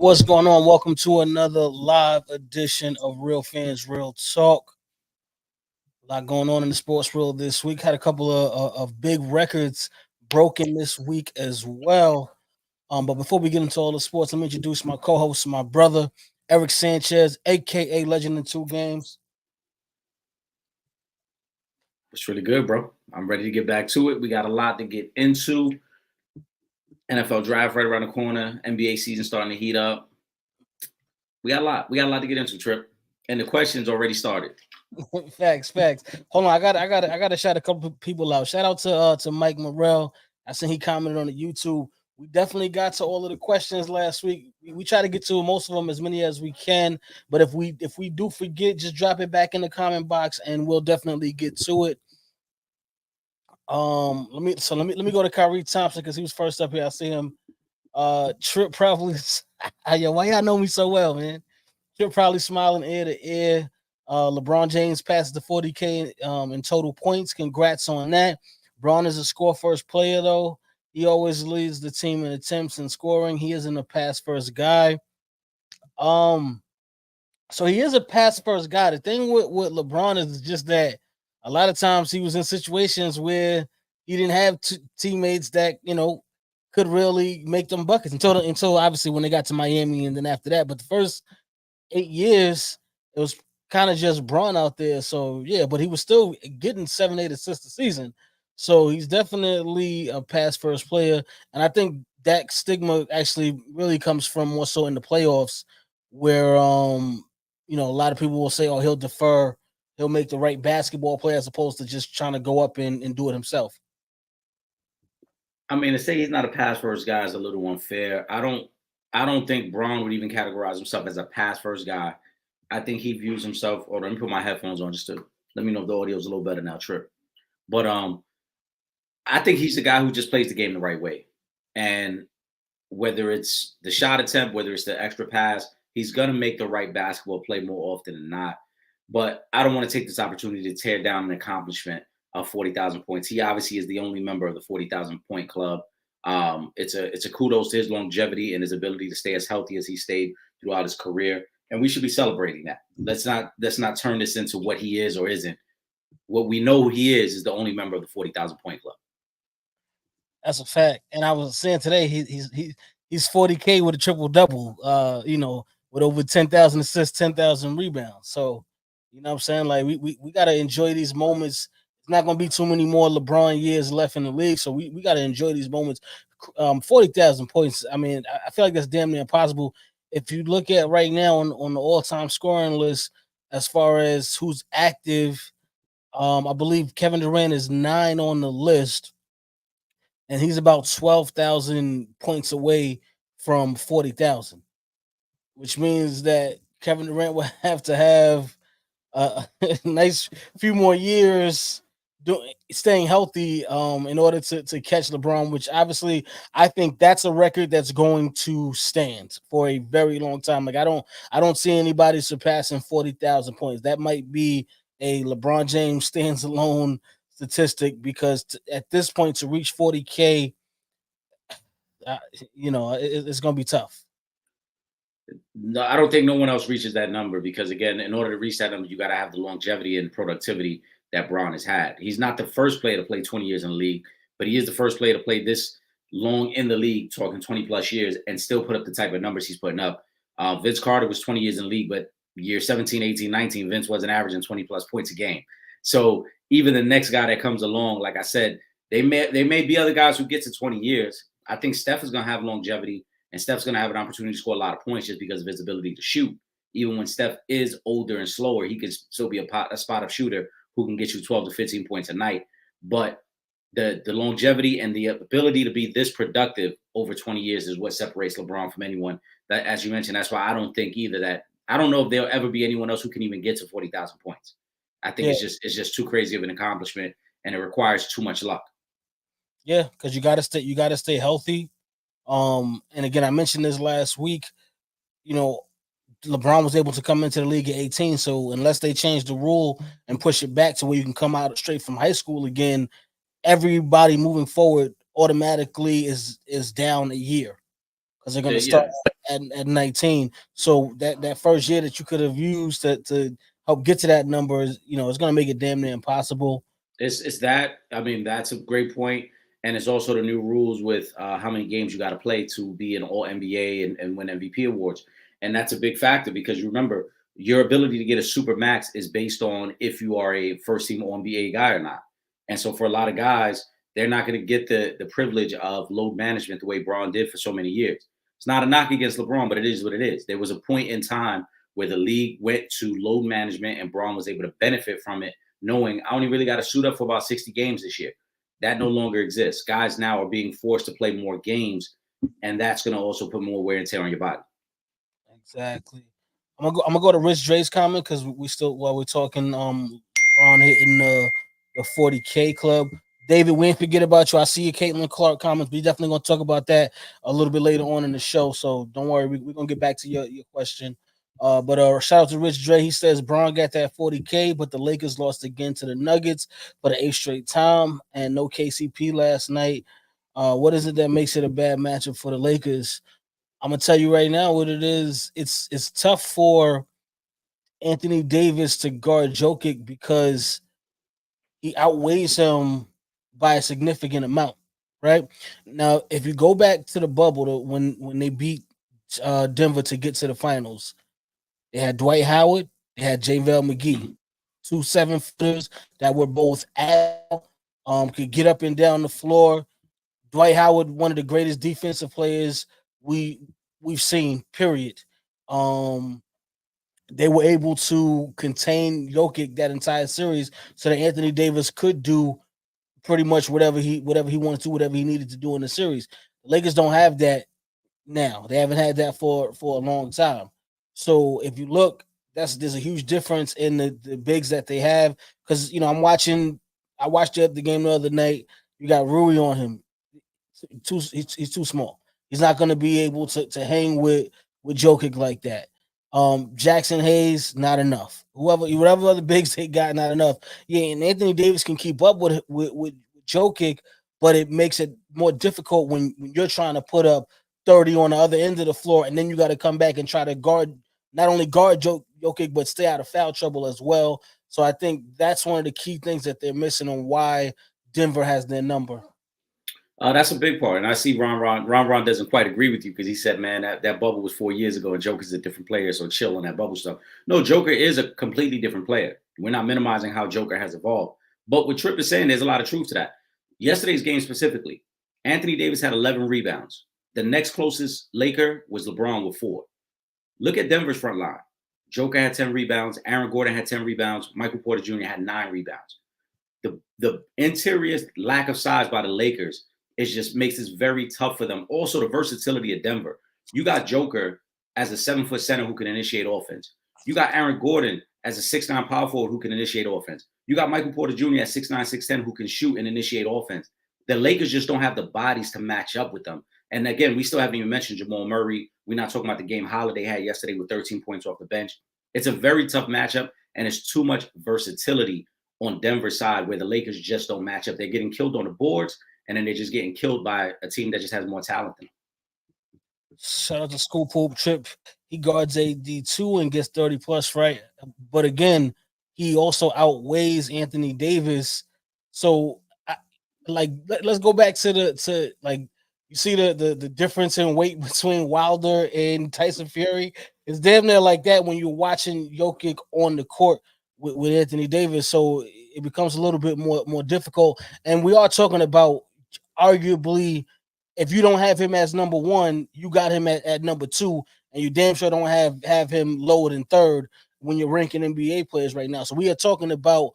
What's going on? Welcome to another live edition of Real Fans Real Talk. A lot going on in the sports world this week. Had a couple of big records broken this week as well. But before we get into all the sports, let me introduce my co-host, my brother Eric Sanchez, aka Legend in Two Games. It's really good, bro. I'm ready to get back to it. We got a lot to get into. NFL draft right around the corner. NBA season starting to heat up. We got a lot. We got a lot to get into, Trip. And the questions already started. Facts. Hold on, I got to shout a couple people out. Shout out to Mike Morrell. I seen he commented on the YouTube. We definitely got to all of the questions last week. We try to get to most of them, as many as we can. But if we do forget, just drop it back in the comment box, and we'll definitely get to it. Let me go to Kyrie Thompson because he was first up here. I see him. Trip probably. Yo, why y'all know me so well, man? Trip probably smiling ear to ear. LeBron James passes the 40K in total points. Congrats on that. Braun is a score first player though. He always leads the team in attempts and scoring. He isn't a pass first guy. So he is a pass first guy. The thing with LeBron is just that a lot of times he was in situations where he didn't have teammates that could really make them buckets until obviously when they got to Miami and then after that. But the first 8 years it was kind of just Braun out there. So yeah, but he was still getting 7-8 assists a season. So he's definitely a pass first player, and I think that stigma actually really comes from more so in the playoffs where a lot of people will say, oh, he'll defer, he'll make the right basketball play as opposed to just trying to go up and do it himself. I mean, to say he's not a pass first guy is a little unfair. I don't think Braun would even categorize himself as a pass first guy. I think he views himself, or let me put my headphones on just to let me know if the audio is a little better now, Trip. But I think he's the guy who just plays the game the right way. And whether it's the shot attempt, whether it's the extra pass, he's going to make the right basketball play more often than not. But I don't want to take this opportunity to tear down an accomplishment of 40,000 points. He obviously is the only member of the 40,000 point club. It's a kudos to his longevity and his ability to stay as healthy as he stayed throughout his career. And we should be celebrating that. Let's not turn this into what he is or isn't. What we know he is the only member of the 40,000 point club. That's a fact. And I was saying today, he's 40K with a triple double. With over 10,000 assists, 10,000 rebounds. So, you know what I'm saying? Like we gotta enjoy these moments. It's not gonna be too many more LeBron years left in the league, so we gotta enjoy these moments. 40,000 points. I mean, I feel like that's damn near impossible. If you look at right now on the all-time scoring list, as far as who's active, I believe Kevin Durant is 9 on the list, and he's about 12,000 points away from 40,000, which means that Kevin Durant will have to have a nice few more years staying healthy in order to catch LeBron, which obviously I think that's a record that's going to stand for a very long time. Like I don't see anybody surpassing 40,000 points. That might be a LeBron James stands alone statistic because at this point to reach 40K, uh, it's going to be tough. No, I don't think no one else reaches that number because, again, in order to reach that number, you got to have the longevity and productivity that Braun has had. He's not the first player to play 20 years in the league, but he is the first player to play this long in the league, talking 20 plus years, and still put up the type of numbers he's putting up. Vince Carter was 20 years in the league, but year 17, 18, 19, Vince wasn't averaging 20 plus points a game. So even the next guy that comes along, like I said, they may be other guys who get to 20 years. I think Steph is going to have longevity. And Steph's going to have an opportunity to score a lot of points just because of his ability to shoot. Even when Steph is older and slower, he can still be a spot up shooter who can get you 12 to 15 points a night. But the longevity and the ability to be this productive over 20 years is what separates LeBron from anyone. That, as you mentioned, that's why I don't think either that I don't know if there'll ever be anyone else who can even get to 40,000 points. I think Yeah, it's just too crazy of an accomplishment, and it requires too much luck. yeah, because you gotta stay healthy. And again, I mentioned this last week. You know, LeBron was able to come into the league at 18. So unless they change the rule and push it back to where you can come out straight from high school again, everybody moving forward automatically is down a year because they're going to start Yeah, at 19. So that first year that you could have used to help get to that number is, it's going to make it damn near impossible. it's that. I mean, that's a great point, and it's also the new rules with how many games you got to play to be an All NBA and win MVP awards, and that's a big factor because you remember your ability to get a super max is based on if you are a first team All NBA guy or not, and so for a lot of guys, they're not going to get the privilege of load management the way Braun did for so many years. It's not a knock against LeBron, but it is what it is. There was a point in time where the league went to load management, and Braun was able to benefit from it knowing I only really got to suit up for about 60 games this year. That no longer exists. Guys now are being forced to play more games, and that's going to also put more wear and tear on your body. Exactly. I'm gonna go to Rich Dre's comment because we still while we're talking Braun hitting the 40K club. David, we ain't forget about you. I see your Caitlin Clark comments. We definitely gonna talk about that a little bit later on in the show. So don't worry, we're gonna get back to your question. But shout out to Rich Dre. He says Braun got that 40K, but the Lakers lost again to the Nuggets for the eighth straight time, and no KCP last night. What is it that makes it a bad matchup for the Lakers? I'm gonna tell you right now what it is. It's tough for Anthony Davis to guard Jokic because he outweighs him by a significant amount. Right now, if you go back to the bubble, when they beat Denver to get to the finals, they had Dwight Howard, they had JaVale McGee, 2 7-footers that were both agile, could get up and down the floor. Dwight Howard, one of the greatest defensive players we we've seen. Period. Um, they were able to contain Jokic that entire series, so that Anthony Davis could do pretty much whatever he wanted to, whatever he needed to do in the series. The Lakers don't have that now. They haven't had that for a long time. So if you look, there's a huge difference in the bigs that they have. Because I watched the game the other night. You got Rui on him. He's too small. He's not going to be able to hang with Jokic like that. Jackson Hayes, not enough. Whatever other bigs they got, not enough. Yeah, and Anthony Davis can keep up with Jokic, but it makes it more difficult when you're trying to put up 30 on the other end of the floor, and then you got to come back and try to not only guard Jokic, but stay out of foul trouble as well. So I think that's one of the key things that they're missing on why Denver has their number. That's a big part, and I see Ron doesn't quite agree with you because he said, "Man, that bubble was 4 years ago, and Joker's a different player, so chill on that bubble stuff." No, Joker is a completely different player. We're not minimizing how Joker has evolved, but what Tripp is saying, there's a lot of truth to that. Yesterday's game specifically, Anthony Davis had 11 rebounds. The next closest Laker was LeBron with 4. Look at Denver's front line. Joker had 10 rebounds. Aaron Gordon had 10 rebounds. Michael Porter Jr. had 9 rebounds. The interior lack of size by the Lakers is just makes this very tough for them. Also, the versatility of Denver. You got Joker as a 7-foot center who can initiate offense. You got Aaron Gordon as a 6'9" power forward who can initiate offense. You got Michael Porter Jr. at 6'9", 6'10", who can shoot and initiate offense. The Lakers just don't have the bodies to match up with them. And again, we still haven't even mentioned Jamal Murray. We're not talking about the game Holiday had yesterday with 13 points off the bench. It's a very tough matchup, and it's too much versatility on Denver's side where the Lakers just don't match up. They're getting killed on the boards, and then they're just getting killed by a team that just has more talent than them. Shout out to School Poop Trip. He guards AD2 and gets 30 plus, right? But again, he also outweighs Anthony Davis. So, let's go back to you see the difference in weight between Wilder and Tyson Fury. It's damn near like that when you're watching Jokic on the court with Anthony Davis. So it becomes a little bit more difficult. And we are talking about arguably, if you don't have him as number one, you got him at number two, and you damn sure don't have him lower than third when you're ranking NBA players right now. So we are talking about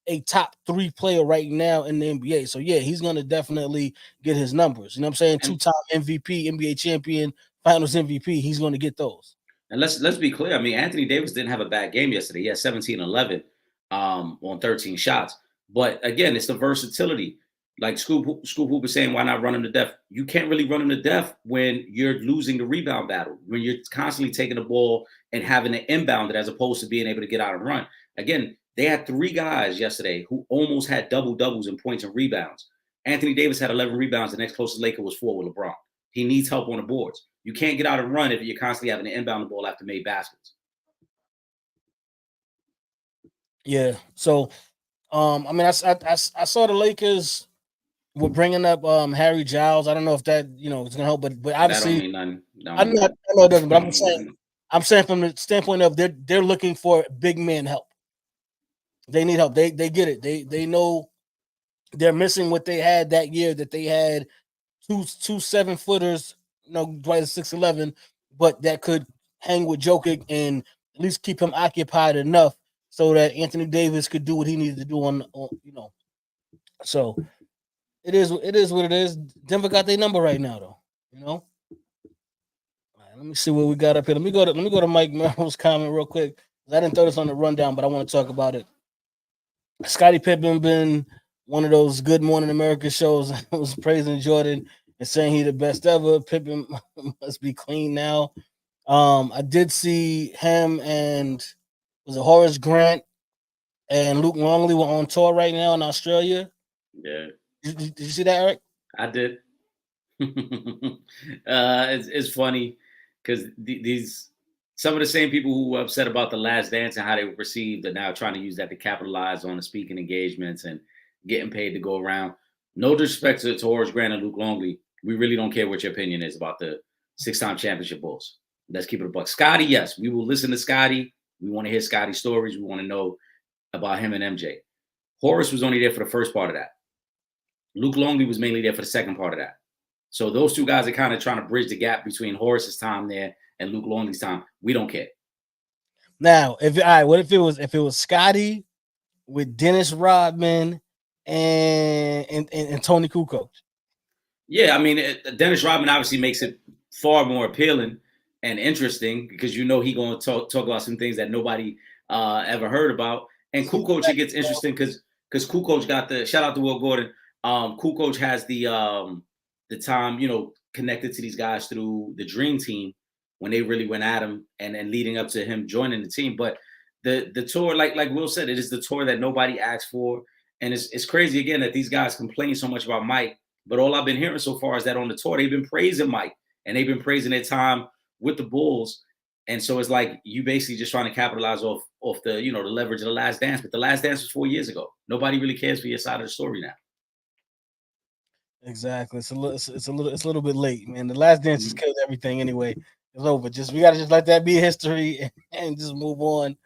a top 3 player right now in the NBA. So yeah, he's gonna definitely get his numbers. You know what I'm saying? And, 2-time MVP, NBA champion, Finals MVP. He's gonna get those. and let's be clear. I mean, Anthony Davis didn't have a bad game yesterday. He had 17-11 on 13 shots. But again, it's the versatility. Like Scoop Hoop is saying, why not run him to death? You can't really run him to death when you're losing the rebound battle, when you're constantly taking the ball and having to inbound it as opposed to being able to get out and run. Again, they had 3 guys yesterday who almost had double-doubles in points and rebounds. Anthony Davis had 11 rebounds. The next closest Laker was 4 with LeBron. He needs help on the boards. You can't get out and run if you're constantly having to inbound the ball after made baskets. Yeah. So, I mean, I saw the Lakers were bringing up Harry Giles. I don't know if that it's gonna help, but That don't obviously, mean nothing. I know it doesn't. But I'm saying from the standpoint of they're looking for big man help. They need help. They get it. They know they're missing what they had that year. That they had two 7-footers, Dwight is 6'11", but that could hang with Jokic and at least keep him occupied enough so that Anthony Davis could do what he needed to do on. So it is what it is. Denver got their number right now, though. All right, let me see what we got up here. Let me go to Mike Merrill's comment real quick. I didn't throw this on the rundown, but I want to talk about it. Scottie Pippen been one of those Good Morning America shows. Was praising Jordan and saying he the best ever. Pippen must be clean now. I did see him and was it Horace Grant and Luke Longley were on tour right now in Australia. Yeah. Did you see that, Eric? I did. It's funny because these some of the same people who were upset about the Last Dance and how they were perceived are now trying to use that to capitalize on the speaking engagements and getting paid to go around. No disrespect to Horace Grant and Luke Longley. We really don't care what your opinion is about the 6-time championship Bulls. Let's keep it a buck. Scotty, yes, we will listen to Scotty. We want to hear Scotty's stories. We want to know about him and MJ. Horace was only there for the first part of that. Luke Longley was mainly there for the second part of that. So those two guys are kind of trying to bridge the gap between Horace's time there and Luke Longley's time. We don't care. Now, what if it was Scotty with Dennis Rodman and Tony Kukoc? Yeah, I mean, Dennis Rodman obviously makes it far more appealing and interesting because he going to talk about some things that nobody ever heard about. And Kukoc, it gets interesting because Kukoc got the shout out to Will Gordon. Kukoc has the time, connected to these guys through the Dream Team when they really went at him and leading up to him joining the team. But the tour, like Will said, it is the tour that nobody asked for. And it's crazy again that these guys complain so much about Mike. But all I've been hearing so far is that on the tour, they've been praising Mike and they've been praising their time with the Bulls. And so it's like you basically just trying to capitalize off the, the leverage of the Last Dance. But the Last Dance was 4 years ago. Nobody really cares for your side of the story now. Exactly. It's a little bit late, man. The Last Dance just killed everything anyway. It's over. We gotta just let that be history and just move on.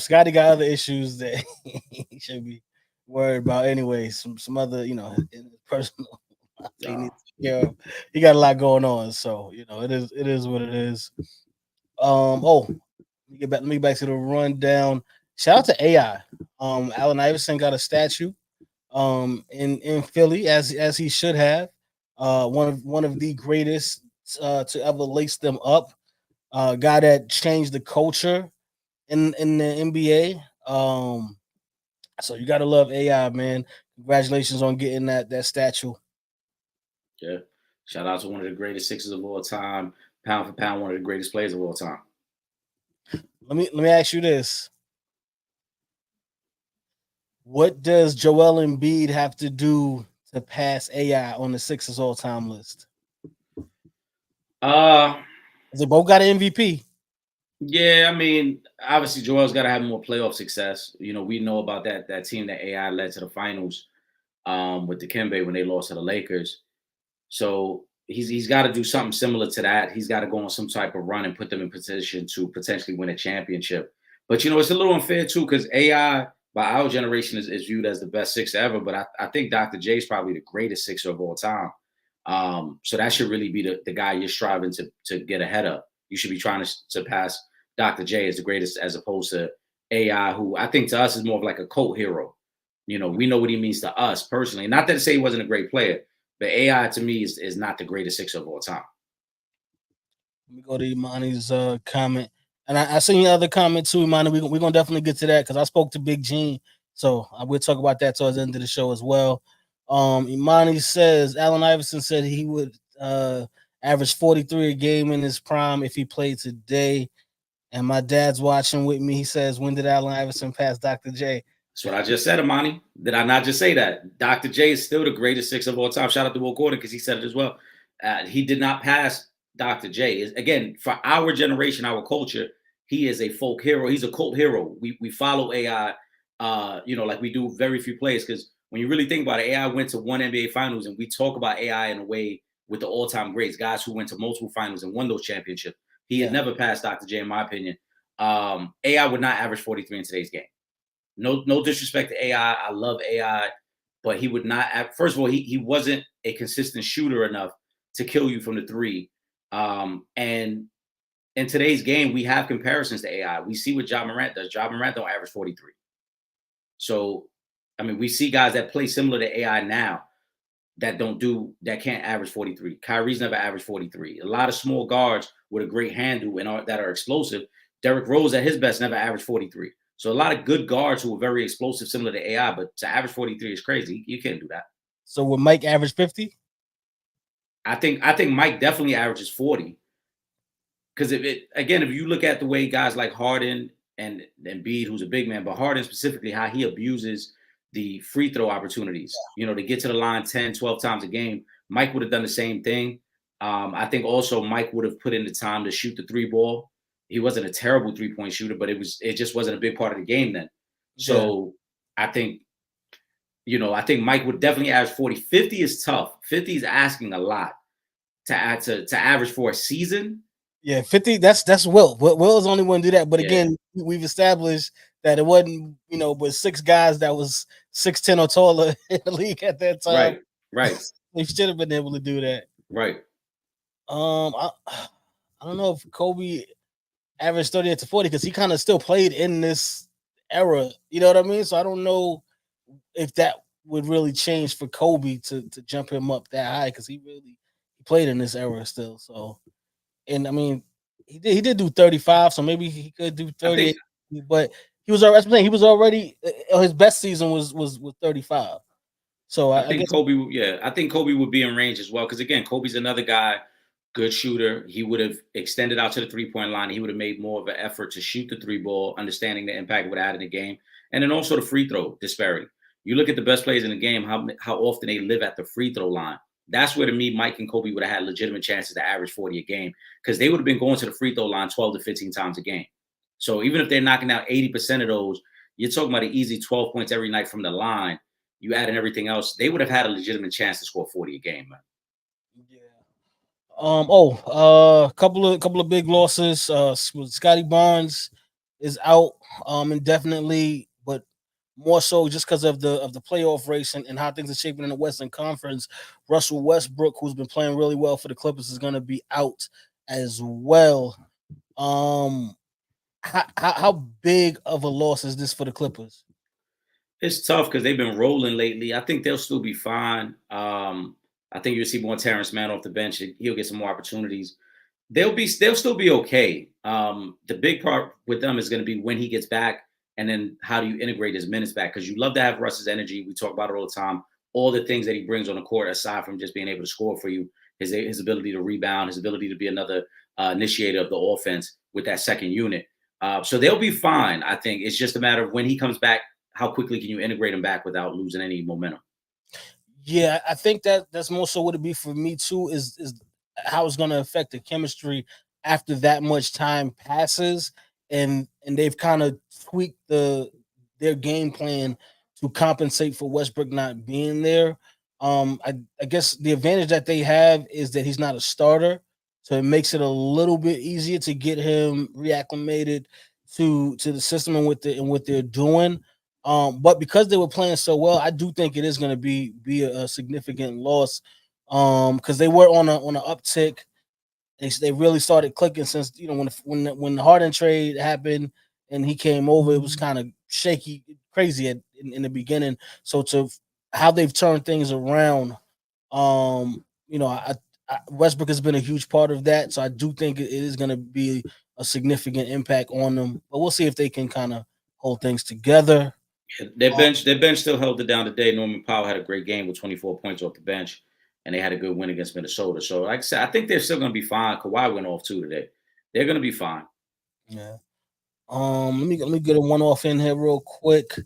Scotty got other issues that he should be worried about anyway. Some other, personal he needs to take care of. He got a lot going on, so it is what it is. Let me get back to the rundown. Shout out to AI. Allen Iverson got a statue in Philly as he should have. One of the greatest to ever lace them up. Guy that changed the culture in the NBA. So you gotta love AI, man. Congratulations on getting that statue. Yeah. Shout out to one of the greatest Sixers of all time, pound for pound, one of the greatest players of all time. Let me ask you this. What does Joel Embiid have to do to pass AI on the Sixers all-time list? They both got an MVP. Yeah, I mean, obviously Joel's got to have more playoff success. We know about that team that AI led to the finals with Dikembe when they lost to the Lakers. So he's got to do something similar to that. He's got to go on some type of run and put them in position to potentially win a championship. But it's a little unfair too because AI by our generation is viewed as the best Sixer ever. But I think Dr. J is probably the greatest Sixer of all time. So that should really be the guy you're striving to get ahead of. You should be trying to pass Dr. J as the greatest as opposed to AI, who I think to us is more of like a cult hero. We know what he means to us personally. Not that to say he wasn't a great player, but AI to me is not the greatest Sixer of all time. Let me go to Imani's comment. And I seen your other comment too, Imani. We're going to definitely get to that because I spoke to Big Gene. So I will talk about that towards the end of the show as well. Imani says, Allen Iverson said he would average 43 a game in his prime if he played today. And my dad's watching with me. He says, when did Allen Iverson pass Dr. J? That's what I just said, Imani. Did I not just say that? Dr. J is still the greatest Sixer of all time. Shout out to Will Gordon because he said it as well. He did not pass Dr. J. Again, for our generation, our culture, he is a folk hero. He's a cult hero. We follow AI, like we do very few players, because when you really think about it, AI went to one NBA Finals, and we talk about AI in a way with the all-time greats, guys who went to multiple finals and won those championships. He has never passed Dr. J, in my opinion. AI would not average 43 in today's game. No disrespect to AI. I love AI, but he would not. First of all, he wasn't a consistent shooter enough to kill you from the three. And in today's game, we have comparisons to AI. We see what Ja Morant does. Ja Morant don't average 43. So, I mean, we see guys that play similar to AI now that can't average 43. Kyrie's never averaged 43. A lot of small guards with a great handle and that are explosive. Derrick Rose at his best never averaged 43. So a lot of good guards who are very explosive, similar to AI, but to average 43 is crazy. You can't do that. So would Mike average 50? I think Mike definitely averages 40. Because if you look at the way guys like Harden and Embiid, who's a big man, but Harden specifically, how he abuses the free throw opportunities, to get to the line 10, 12 times a game, Mike would have done the same thing. I think also Mike would have put in the time to shoot the three ball. He wasn't a terrible 3-point shooter, but it just wasn't a big part of the game then. So I think Mike would definitely average 40. 50 is tough. 50 is asking a lot to average for a season. Yeah, 50. That's Will. Will's the only one to do that. But again, we've established that it wasn't, but 6 guys that was 6'10" or taller in the league at that time. Right. They should have been able to do that. Right. I don't know if Kobe averaged 38 to 40 because he kind of still played in this era. You know what I mean? So I don't know if that would really change for Kobe to jump him up that high, because he played in this era still. So, and I mean, he did do 35, so maybe he could do 38. But he was already his best season was 35. So I think Kobe would be in range as well, because again, Kobe's another guy, good shooter. He would have extended out to the 3-point line. He would have made more of an effort to shoot the 3 ball, understanding the impact it would add in the game, and then also the free throw disparity. You look at the best players in the game, how often they live at the free throw line. That's where, to me, Mike and Kobe would have had legitimate chances to average 40 a game, because they would have been going to the free throw line 12 to 15 times a game. So even if they're knocking out 80% of those, you're talking about an easy 12 points every night from the line. You add in everything else, they would have had a legitimate chance to score 40 a game, man. Yeah. Couple of big losses. Scotty Barnes is out indefinitely, but more so just because of the playoff race and how things are shaping in the Western Conference. Russell Westbrook, who's been playing really well for the Clippers, is going to be out as well. How big of a loss is this for the Clippers? It's tough because they've been rolling lately. I think they'll still be fine. I think you'll see more Terrence Mann off the bench. He'll get some more opportunities. They'll still be okay. The big part with them is going to be when he gets back, and then how do you integrate his minutes back? Because you love to have Russ's energy. We talk about it all the time. All the things that he brings on the court, aside from just being able to score for you, his ability to rebound, his ability to be another initiator of the offense with that second unit. So they'll be fine. I think it's just a matter of when he comes back, how quickly can you integrate him back without losing any momentum? Yeah, I think that's more so what it be for me too, is how it's going to affect the chemistry after that much time passes, and they've kind of tweaked their game plan to compensate for Westbrook not being there. I guess the advantage that they have is that he's not a starter, so it makes it a little bit easier to get him reacclimated to the system and what they're doing. But because they were playing so well, I do think it is going to be a significant loss. Because they were on an uptick. They really started clicking since when the Harden trade happened and he came over, it was kind of shaky, crazy in the beginning. So to how they've turned things around, Westbrook has been a huge part of that. So I do think it is going to be a significant impact on them. But we'll see if they can kind of hold things together. Their bench still held it down today. Norman Powell had a great game with 24 points off the bench, and they had a good win against Minnesota. So, like I said, I think they're still going to be fine. Kawhi went off too today. They're going to be fine. Yeah. Let me get a one off in here real quick.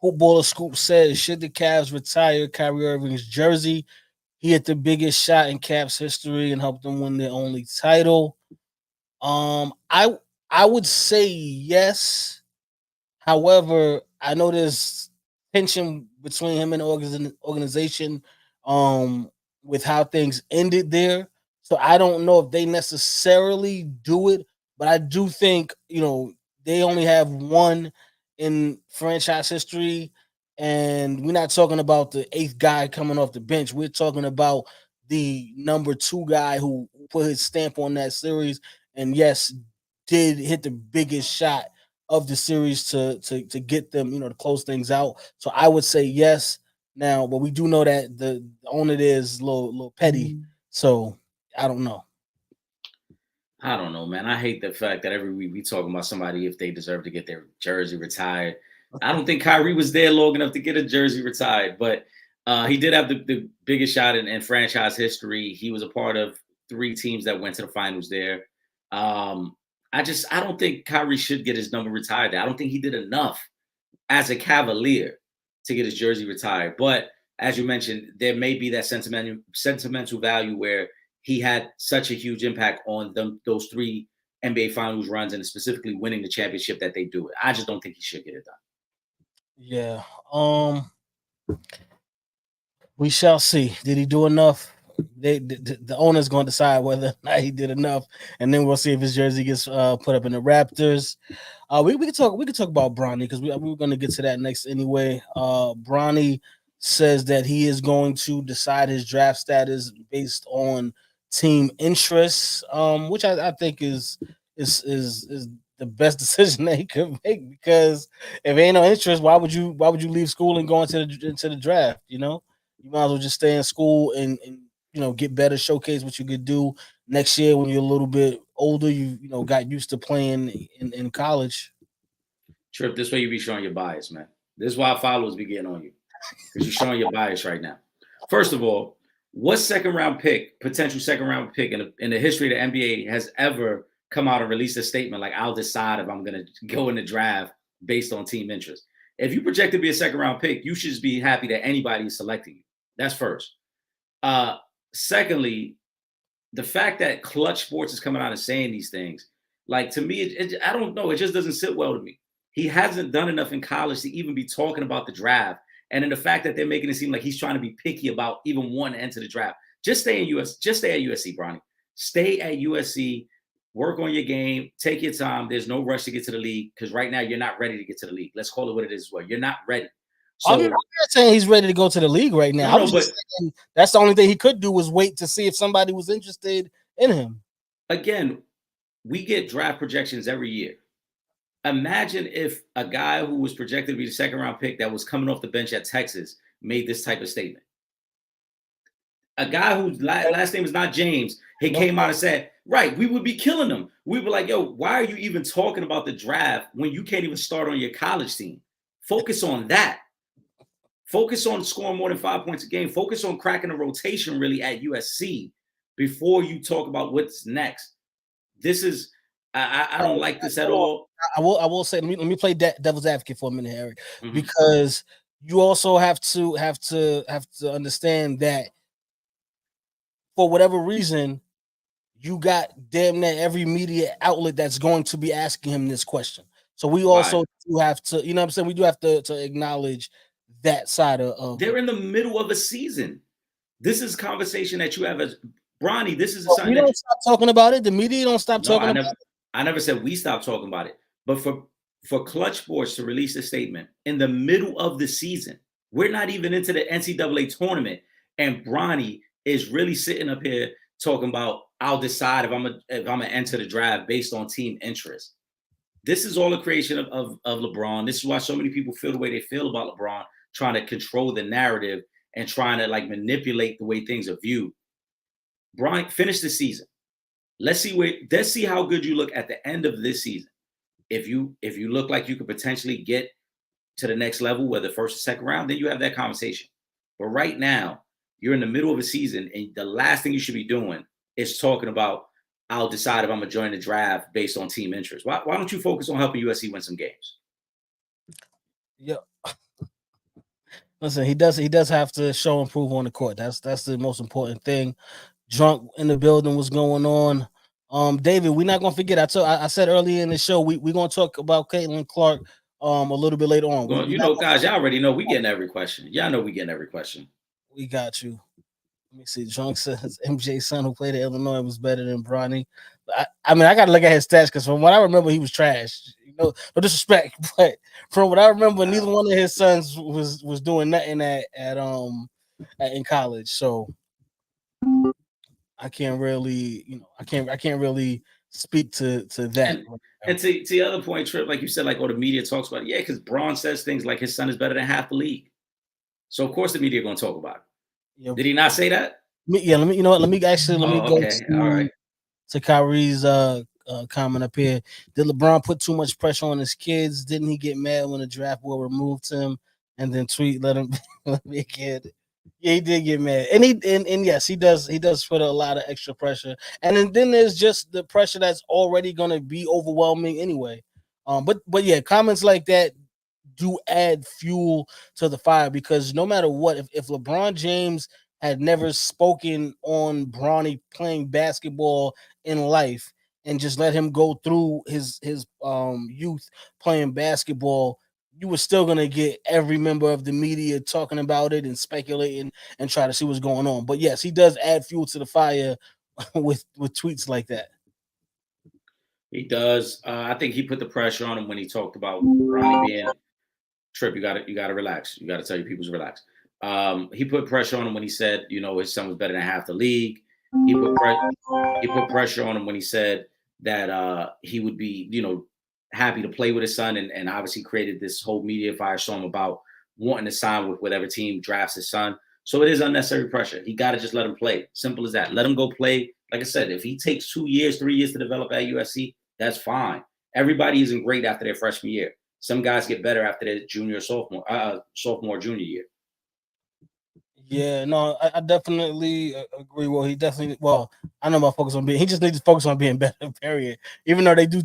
Hoopballer Scoop says, should the Cavs retire Kyrie Irving's jersey? he hit the biggest shot in Caps history and helped them win their only title. I would say yes. However, I know there's tension between him and the organization, um, with how things ended there. So I don't know if they necessarily do it, but I do think they only have one in franchise history, and we're not talking about the eighth guy coming off the bench. We're talking about the number two guy who put his stamp on that series, and yes, did hit the biggest shot of the series to get them, to close things out. So I would say yes now, but we do know that the owner there is a little petty. So I don't know. I don't know, man. I hate the fact that every week we talking about somebody if they deserve to get their jersey retired. I don't think Kyrie was there long enough to get a jersey retired, but he did have the biggest shot in franchise history. He was a part of 3 teams that went to the finals there. I don't think Kyrie should get his number retired. I don't think he did enough as a Cavalier to get his jersey retired. But as you mentioned, there may be that sentimental value where he had such a huge impact on those 3 NBA Finals runs and specifically winning the championship that they do it. I just don't think he should get it done. Yeah. We shall see. Did he do enough? The owner's going to decide whether or not he did enough, and then we'll see if his jersey gets put up in the Raptors. We could talk about Bronny because we were going to get to that next anyway. Bronny says that he is going to decide his draft status based on team interests, which I think is the best decision that he could make, because if ain't no interest, why would you leave school and go into the draft? You might as well just stay in school and get better, showcase what you could do next year when you're a little bit older. You got used to playing in college. Trip, this way you be showing your bias, man. This is why followers be getting on you, because you're showing your bias right now. First of all, what potential second round pick in the history of the NBA has ever come out and released a statement like, I'll decide if I'm going to go in the draft based on team interest? If you project to be a second round pick, you should just be happy that anybody is selecting you. That's first. Secondly, the fact that Clutch Sports is coming out and saying these things, like, to me, I don't know. It just doesn't sit well to me. He hasn't done enough in college to even be talking about the draft. And then the fact that they're making it seem like he's trying to be picky about even wanting to enter the draft. Just stay at USC, Bronny. Stay at USC, work on your game, take your time. There's no rush to get to the league, because right now you're not ready to get to the league. Let's call it what it is. Well, you're not ready. So, I'm not saying he's ready to go to the league right now. I'm just saying that's the only thing he could do was wait to see if somebody was interested in him. Again, we get draft projections every year. Imagine if a guy who was projected to be the second round pick that was coming off the bench at Texas made this type of statement. A guy whose last name is not James, he came out and said, right, we would be killing him. We were like, yo, why are you even talking about the draft when you can't even start on your college team? Focus on that. Focus on scoring more than 5 points a game. Focus on cracking the rotation really at USC before you talk about what's next. This is, I don't like this at all. I will say, let me play devil's advocate for a minute, Eric, because you also have to understand that for whatever reason, you got damn near every media outlet that's going to be asking him this question. So we also do have to, you know what I'm saying? We do have to acknowledge that side of they're in the middle of a season. This is conversation that you have as Bronny. This is we don't stop talking about it. The media don't stop talking about it. I never said we stopped talking about it. But for Clutch Sports to release a statement in the middle of the season, we're not even into the NCAA tournament, and Bronny is really sitting up here talking about, I'll decide if I'm gonna enter the draft based on team interest. This is all a creation of LeBron. This is why so many people feel the way they feel about LeBron, trying to control the narrative and trying to like manipulate the way things are viewed. Bron, finish the season. Let's see how good you look at the end of this season. If you look like you could potentially get to the next level, whether first or second round, then you have that conversation. But right now, you're in the middle of a season, and the last thing you should be doing is talking about, I'll decide if I'm gonna join the draft based on team interest. Why don't you focus on helping USC win some games? Yeah. Listen, he does have to show and prove on the court. That's the most important thing. Drunk in the building, what's going on? David, we're not gonna forget. I said earlier in the show we're gonna talk about Caitlin Clark a little bit later on. Well, We not gonna guys, y'all already know we getting every question. Y'all know we getting every question. we got you. Let me see. Drunk says MJ's son who played at Illinois was better than Bronny. I mean, I gotta look at his stats because from what I remember, he was trash. You know, no disrespect, but from what I remember, neither one of his sons was doing nothing in college. So I can't really, I can't really speak to that. And to the other point, Trip, like you said, like, the media talks about it. Yeah, because Braun says things like his son is better than half the league. So of course the media are going to talk about it. Yeah, Did he not say that? yeah. Let me, you know what? Let me go Okay, all right. to Kyrie's comment up here. Did LeBron put too much pressure on his kids? Didn't he get mad when the draft board removed him and then tweet let him be a kid? Yeah, he did get mad, and and yes, he does put a lot of extra pressure, and then there's just the pressure that's already going to be overwhelming anyway. But yeah, comments like that do add fuel to the fire because no matter what, if LeBron James had never spoken on Bronny playing basketball in life and just let him go through his youth playing basketball, you were still gonna get every member of the media talking about it and speculating and try to see what's going on. But yes, he does add fuel to the fire with tweets like that. He does. I think he put the pressure on him when he talked about Bronny being Trip. You got to relax. You got to tell your people to relax. He put pressure on him when he said, his son was better than half the league. He put he put pressure on him when he said that he would be, happy to play with his son, and obviously created this whole media firestorm about wanting to sign with whatever team drafts his son. So it is unnecessary pressure. He got to just let him play. Simple as that. Let him go play. Like I said, if he takes 2 years, 3 years to develop at USC, that's fine. Everybody isn't great after their freshman year. Some guys get better after their junior, sophomore, junior year. Yeah, no, I definitely agree. Well, he definitely. Well, I know about focus on being. He just needs to focus on being better. Period. Even though they do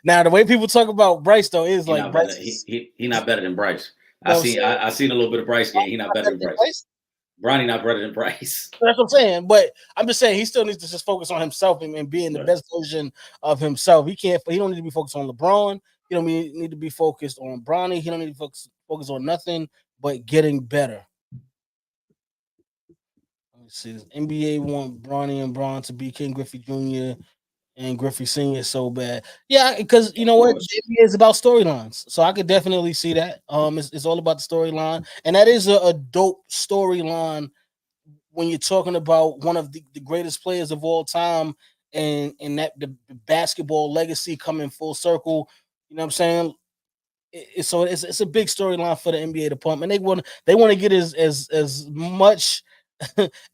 now, the way people talk about Bryce though is He like not better. Bryce. He not better than Bryce. You know what I'm saying? I seen a little bit of Bryce game. He not better than Bryce. Bronny not better than Bryce. That's what I'm saying. But I'm just saying he still needs to just focus on himself and being the best version of himself. He can't. He don't need to be focused on LeBron. He don't need to be focused on Bronny. He don't need to focus on nothing but getting better. Let me see. This NBA want Bronny and Braun to be King Griffey Jr. and Griffey Sr. so bad. Yeah, because you know what, the NBA is about storylines, so I could definitely see that. It's all about the storyline, and that is a dope storyline when you're talking about one of the greatest players of all time, and that the basketball legacy coming full circle. You know what I'm saying? So it's a big storyline for the NBA to pump, and they want to get as much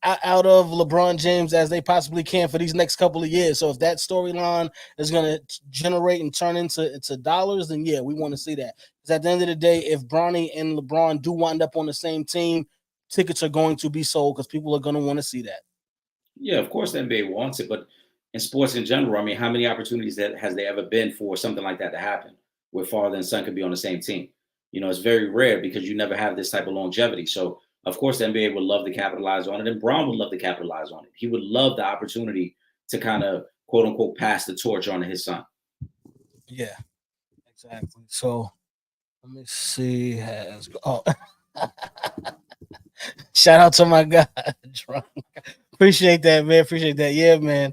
out of LeBron James as they possibly can for these next couple of years. So if that storyline is going to generate and turn into dollars, then yeah, we want to see that. Because at the end of the day, if Bronny and LeBron do wind up on the same team, tickets are going to be sold because people are going to want to see that. Yeah, of course the NBA wants it, but in sports in general, I mean, how many opportunities has there ever been for something like that to happen, where father and son could be on the same team? It's very rare because you never have this type of longevity. So of course the NBA would love to capitalize on it, and Braun would love to capitalize on it. He would love the opportunity to kind of quote unquote pass the torch on to his son. Yeah, exactly. So let me see. Shout out to my guy, Drunk. Appreciate that, man. Appreciate that. Yeah, man.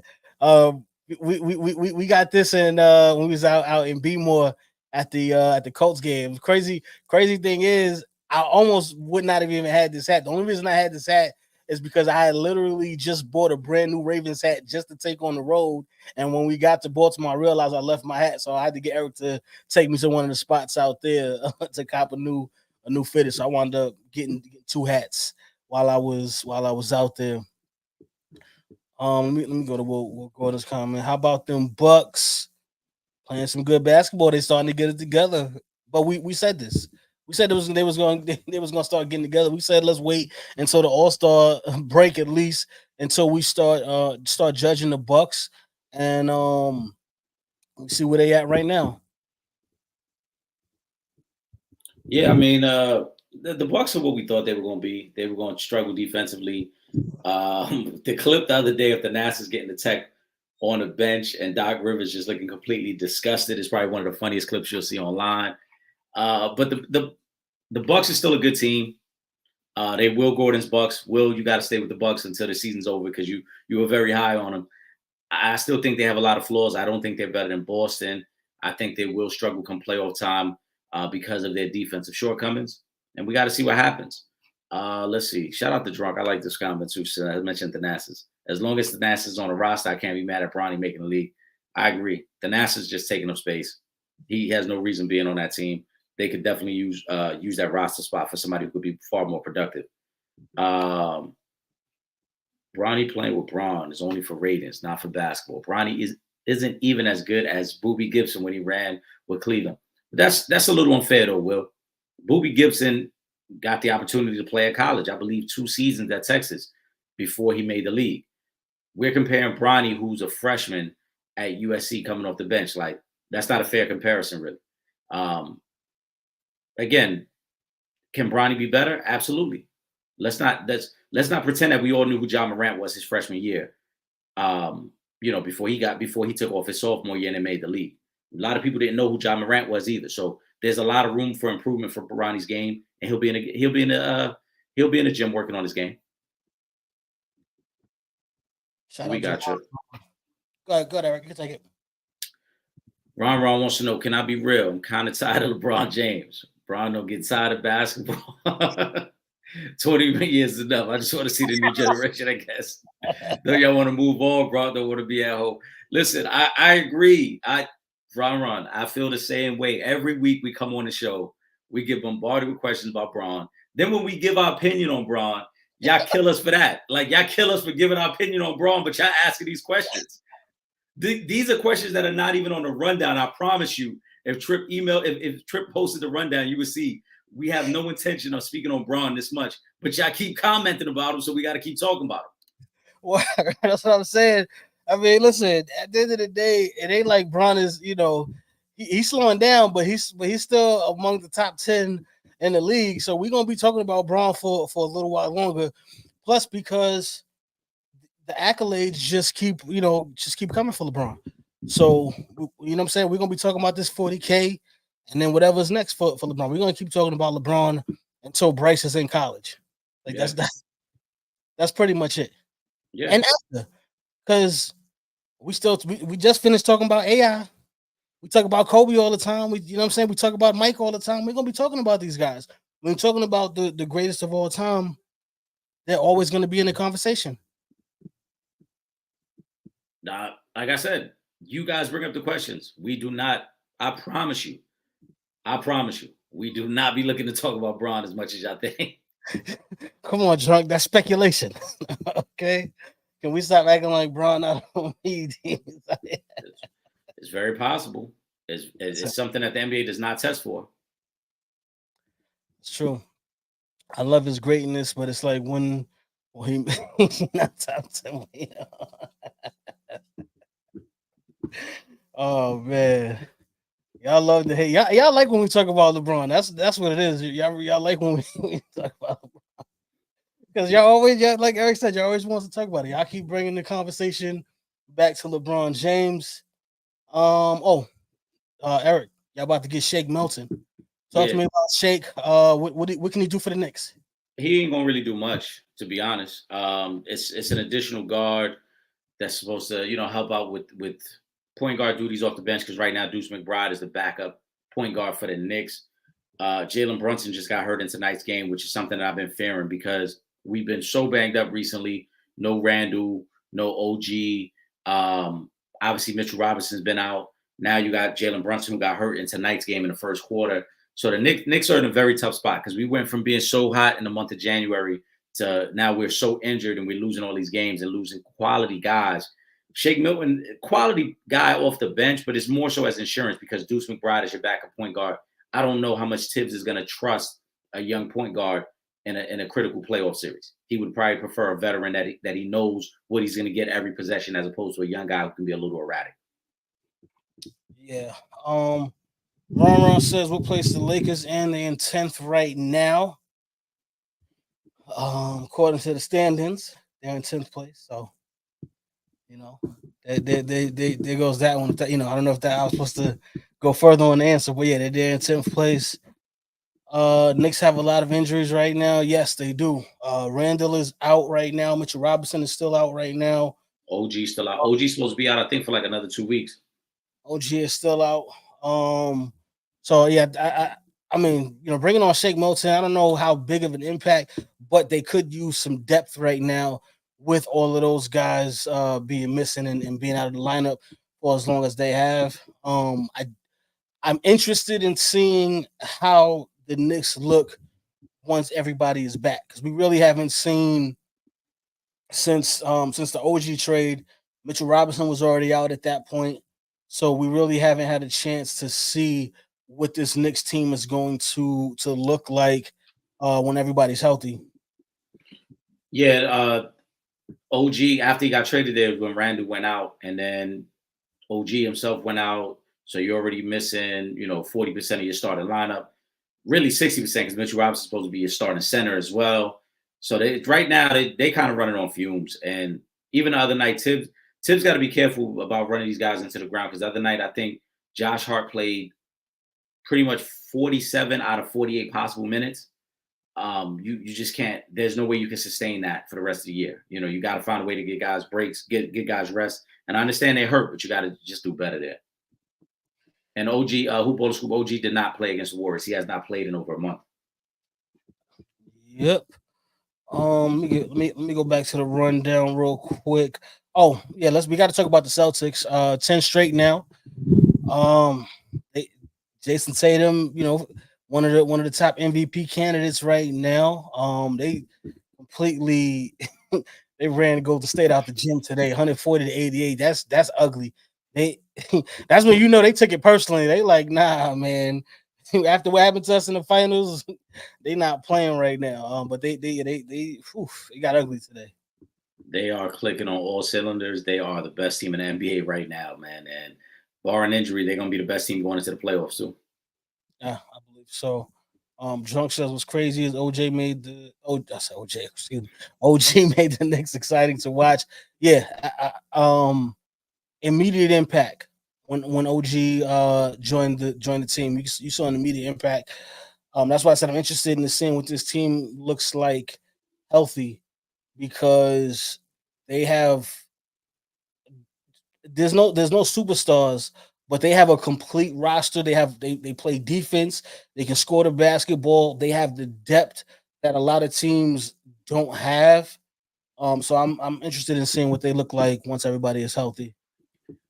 We got this in when we was out in Bmore at the Colts game. Crazy thing is, I almost would not have even had this hat. The only reason I had this hat is because I had literally just bought a brand new Ravens hat just to take on the road. And when we got to Baltimore, I realized I left my hat, so I had to get Eric to take me to one of the spots out there to cop a new fitted. So I wound up getting 2 hats while I was out there. Let me go to Will Gordon's comment. How about them Bucks playing some good basketball? They starting to get it together. But we said this. We said they was going to start getting together. We said let's wait until the All-Star break at least until we start judging the Bucks, and we see where they at right now. Yeah, I mean, The Bucks are what we thought they were going to be. They were going to struggle defensively. The clip the other day of the NASA's getting the tech on the bench and Doc Rivers just looking completely disgusted is probably one of the funniest clips you'll see online. But the Bucks are still a good team. They Will Gordon's Bucks. Will, you got to stay with the Bucks until the season's over because you were very high on them. I still think they have a lot of flaws. I don't think they're better than Boston. I think they will struggle come playoff time because of their defensive shortcomings. And we got to see what happens. Let's see. Shout out to Drunk. I like this comment too. So I mentioned the NASA's. As long as the NASA's on the roster, I can't be mad at Bronny making the league. I agree. The NASA's just taking up space. He has no reason being on that team. They could definitely use that roster spot for somebody who could be far more productive. Bronny playing with Braun is only for ratings, not for basketball. Bronny isn't even as good as Boobie Gibson when he ran with Cleveland. But that's a little unfair though, Will. Boobie Gibson got the opportunity to play at college, I believe 2 seasons at Texas before he made the league. We're comparing Bronny, who's a freshman at USC coming off the bench. Like, that's not a fair comparison, really. Again, can Bronny be better? Absolutely. Let's not pretend that we all knew who John Morant was his freshman year. Before he took off his sophomore year and made the league. A lot of people didn't know who John Morant was either. So there's a lot of room for improvement for Bronny's game, and he'll be in the gym working on his game. We got you. Go ahead, Eric. You can take it. Ron wants to know, can I be real? I'm kind of tired of LeBron James. LeBron don't get tired of basketball. 20 years is enough. I just want to see the new generation, I guess. Don't y'all want to move on, bro? Don't want to be at home. Listen, I agree. Ron, I feel the same way. Every week we come on the show, we get bombarded with questions about Braun. Then when we give our opinion on Braun, y'all kill us for that. Like, y'all kill us for giving our opinion on Braun, but y'all asking these questions. These are questions that are not even on the rundown. I promise you, if Trip posted the rundown, you would see we have no intention of speaking on Braun this much, but y'all keep commenting about him, so we got to keep talking about him. Well, that's what I'm saying. I mean, listen, at the end of the day, it ain't like Braun is, he's slowing down, but he's still among the top 10 in the league. So we're gonna be talking about Braun for a little while longer. Plus, because the accolades just keep coming for LeBron. So you know what I'm saying? We're gonna be talking about this 40K and then whatever's next for LeBron. We're gonna keep talking about LeBron until Bryce is in college. Like, that's pretty much it. Yeah. And after, because we just finished talking about AI. We talk about Kobe all the time. We talk about Mike all the time. We're gonna be talking about these guys. When we're talking about the greatest of all time, they're always gonna be in the conversation. Like I said, you guys bring up the questions. We do not. I promise you, we do not be looking to talk about Braun as much as y'all think. Come on, Drunk. That's speculation. Okay. Can we stop acting like Braun not on me? It's very possible. It's something that the NBA does not test for. It's true. I love his greatness, but it's like when he's not top 10. Oh man, y'all love to hate. Y'all like when we talk about LeBron. That's what it is. Y'all like when we talk about LeBron. Because y'all like Eric said, y'all always wants to talk about it. Y'all keep bringing the conversation back to LeBron James. Eric, y'all about to get Shake Milton. Talk to me about Shake. What can he do for the Knicks? He ain't gonna really do much, to be honest. It's an additional guard that's supposed to, help out with point guard duties off the bench, because right now Deuce McBride is the backup point guard for the Knicks. Jalen Brunson just got hurt in tonight's game, which is something that I've been fearing because we've been so banged up recently. No Randall, no OG. Obviously, Mitchell Robinson's been out. Now you got Jalen Brunson, who got hurt in tonight's game in the first quarter. So the Knicks are in a very tough spot because we went from being so hot in the month of January to now we're so injured and we're losing all these games and losing quality guys. Shake Milton, quality guy off the bench, but it's more so as insurance because Deuce McBride is your backup point guard. I don't know how much Tibbs is going to trust a young point guard in a critical playoff series. He would probably prefer a veteran that he knows what he's going to get every possession as opposed to a young guy who can be a little erratic. Yeah. Ron says, what place the Lakers in? They're in 10th right now. According to the standings, they're in 10th place. So you know, there goes that one. I don't know if that I was supposed to go further on the answer, but yeah, they're in 10th place. Knicks have a lot of injuries right now. Yes, they do. Randall is out right now. Mitchell Robinson is still out right now. OG still out. OG supposed to be out, I think, for like another 2 weeks. OG is still out. So yeah, I mean, bringing on Shake Milton, I don't know how big of an impact, but they could use some depth right now with all of those guys being missing and being out of the lineup for as long as they have. I'm interested in seeing how the Knicks look once everybody is back because we really haven't seen since the OG trade. Mitchell Robinson was already out at that point, so we really haven't had a chance to see what this Knicks team is going to look like when everybody's healthy. Yeah, OG after he got traded there when Randall went out, and then OG himself went out. So you're already missing, 40% of your starting lineup. Really 60% because Mitchell Robinson's supposed to be your starting center as well. So right now they kind of running on fumes. And even the other night, Tibbs got to be careful about running these guys into the ground because the other night I think Josh Hart played pretty much 47 out of 48 possible minutes. You just can't. There's no way you can sustain that for the rest of the year. You got to find a way to get guys breaks, get guys rest. And I understand they hurt, but you got to just do better there. And OG, Hoop Ball Scoop, OG did not play against the Warriors. He has not played in over a month. Yep. Let me go back to the rundown real quick. Oh yeah, we got to talk about the Celtics. 10 straight now. They, Jason Tatum, one of the top MVP candidates right now. They completely they ran Golden State out the gym today, 140 to 88. That's ugly. They that's when they took it personally. They like, nah, man. After what happened to us in the finals, they not playing right now. But they got ugly today. They are clicking on all cylinders. They are the best team in the NBA right now, man. And barring injury, they're gonna be the best team going into the playoffs too. Yeah, I believe so. Drunk says what's crazy is OJ made I said OJ, excuse me. OG made the Knicks exciting to watch. Yeah, immediate impact when OG joined the team. You saw an immediate impact. That's why I said I'm interested in seeing what this team looks like healthy because they have there's no superstars, but they have a complete roster. They play defense. They can score the basketball. They have the depth that a lot of teams don't have. So I'm interested in seeing what they look like once everybody is healthy.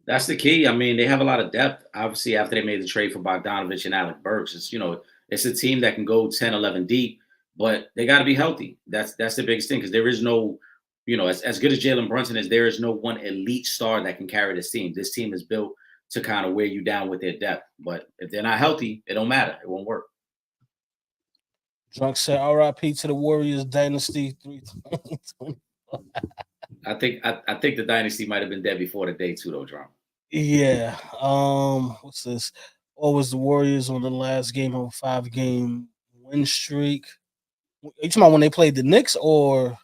That's the key. I mean, they have a lot of depth. Obviously, after they made the trade for Bogdanovich and Alec Burks, it's a team that can go 10, 11 deep, but they got to be healthy. That's the biggest thing because there is no, as good as Jalen Brunson is, there is no one elite star that can carry this team. This team is built to kind of wear you down with their depth. But if they're not healthy, it don't matter. It won't work. Drunk said, "R.I.P. to the Warriors dynasty 320." I think the dynasty might have been dead before the day too, though, Drum. Yeah. What's this? Or was the Warriors on the last game of a 5-game win streak? Are you talking about when they played the Knicks, or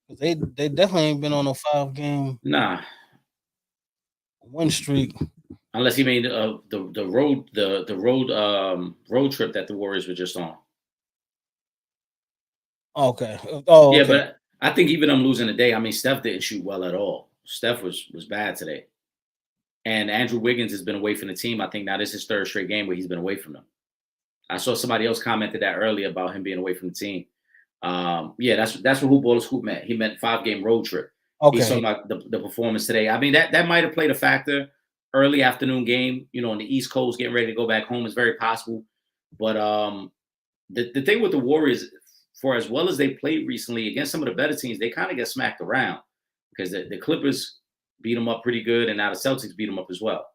they definitely ain't been on a 5-game Nah, win streak. unless he made the road trip that the Warriors were just on. Okay. Oh, Yeah, okay. but I think even them losing today, I mean, Steph didn't shoot well at all. Steph was bad today. And Andrew Wiggins has been away from the team. I think now this is his third straight game where he's been away from them. I saw somebody else commented that earlier about him being away from the team. Yeah, that's what Hoop Ball Scoop meant. He meant 5-game road trip. He's Okay. talking about the performance today. I mean, that might have played a factor. Early afternoon game, on the East Coast, getting ready to go back home is very possible. But the thing with the Warriors, for as well as they played recently against some of the better teams, they kind of get smacked around because the Clippers beat them up pretty good, and now the Celtics beat them up as well.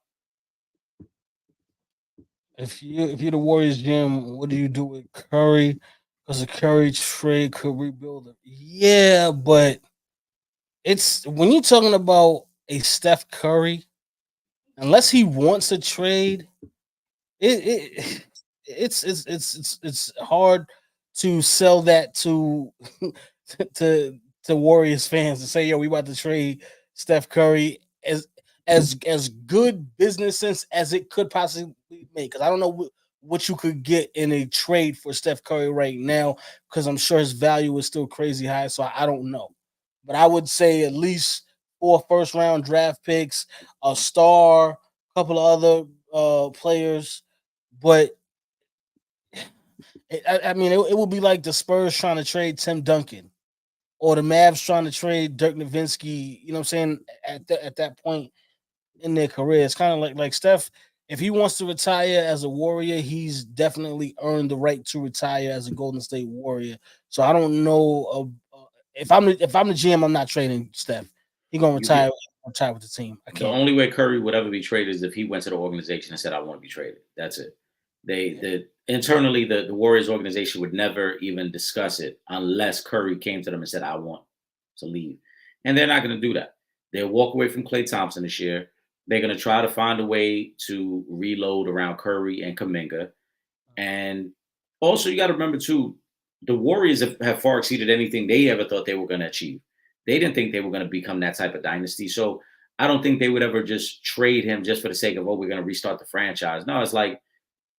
If you're the Warriors, Jim, what do you do with Curry? Because a Curry trade could rebuild it. Yeah, but it's when you're talking about a Steph Curry, unless he wants a trade, it it's hard to sell that to to to Warriors fans and say, "Yo, we about to trade Steph Curry," as good business sense as it could possibly make. Because I don't know what you could get in a trade for Steph Curry right now. Because I'm sure his value is still crazy high. So I don't know, but I would say at least 4 first round draft picks, a star, a couple of other players, but I mean, it would be like the Spurs trying to trade Tim Duncan or the Mavs trying to trade Dirk Nowitzki. You know what I'm saying? At that point in their career, it's kind of like Steph. If he wants to retire as a Warrior, he's definitely earned the right to retire as a Golden State Warrior. So I don't know if I'm the GM, I'm not trading Steph. He gonna You get retire with the team. I the can't. only way Curry would ever be traded is if he went to the organization and said, "I want to be traded." That's it. Yeah. The internally the Warriors organization would never even discuss it unless Curry came to them and said, "I want to leave," and they're not going to do that. They'll walk away from Klay Thompson this year. They're going to try to find a way to reload around Curry and Kaminga. And also, you got to remember too, the Warriors have far exceeded anything they ever thought they were going to achieve. They didn't think they were going to become that type of dynasty. So I don't think they would ever just trade him just for the sake of, oh, we're going to restart the franchise. No, it's like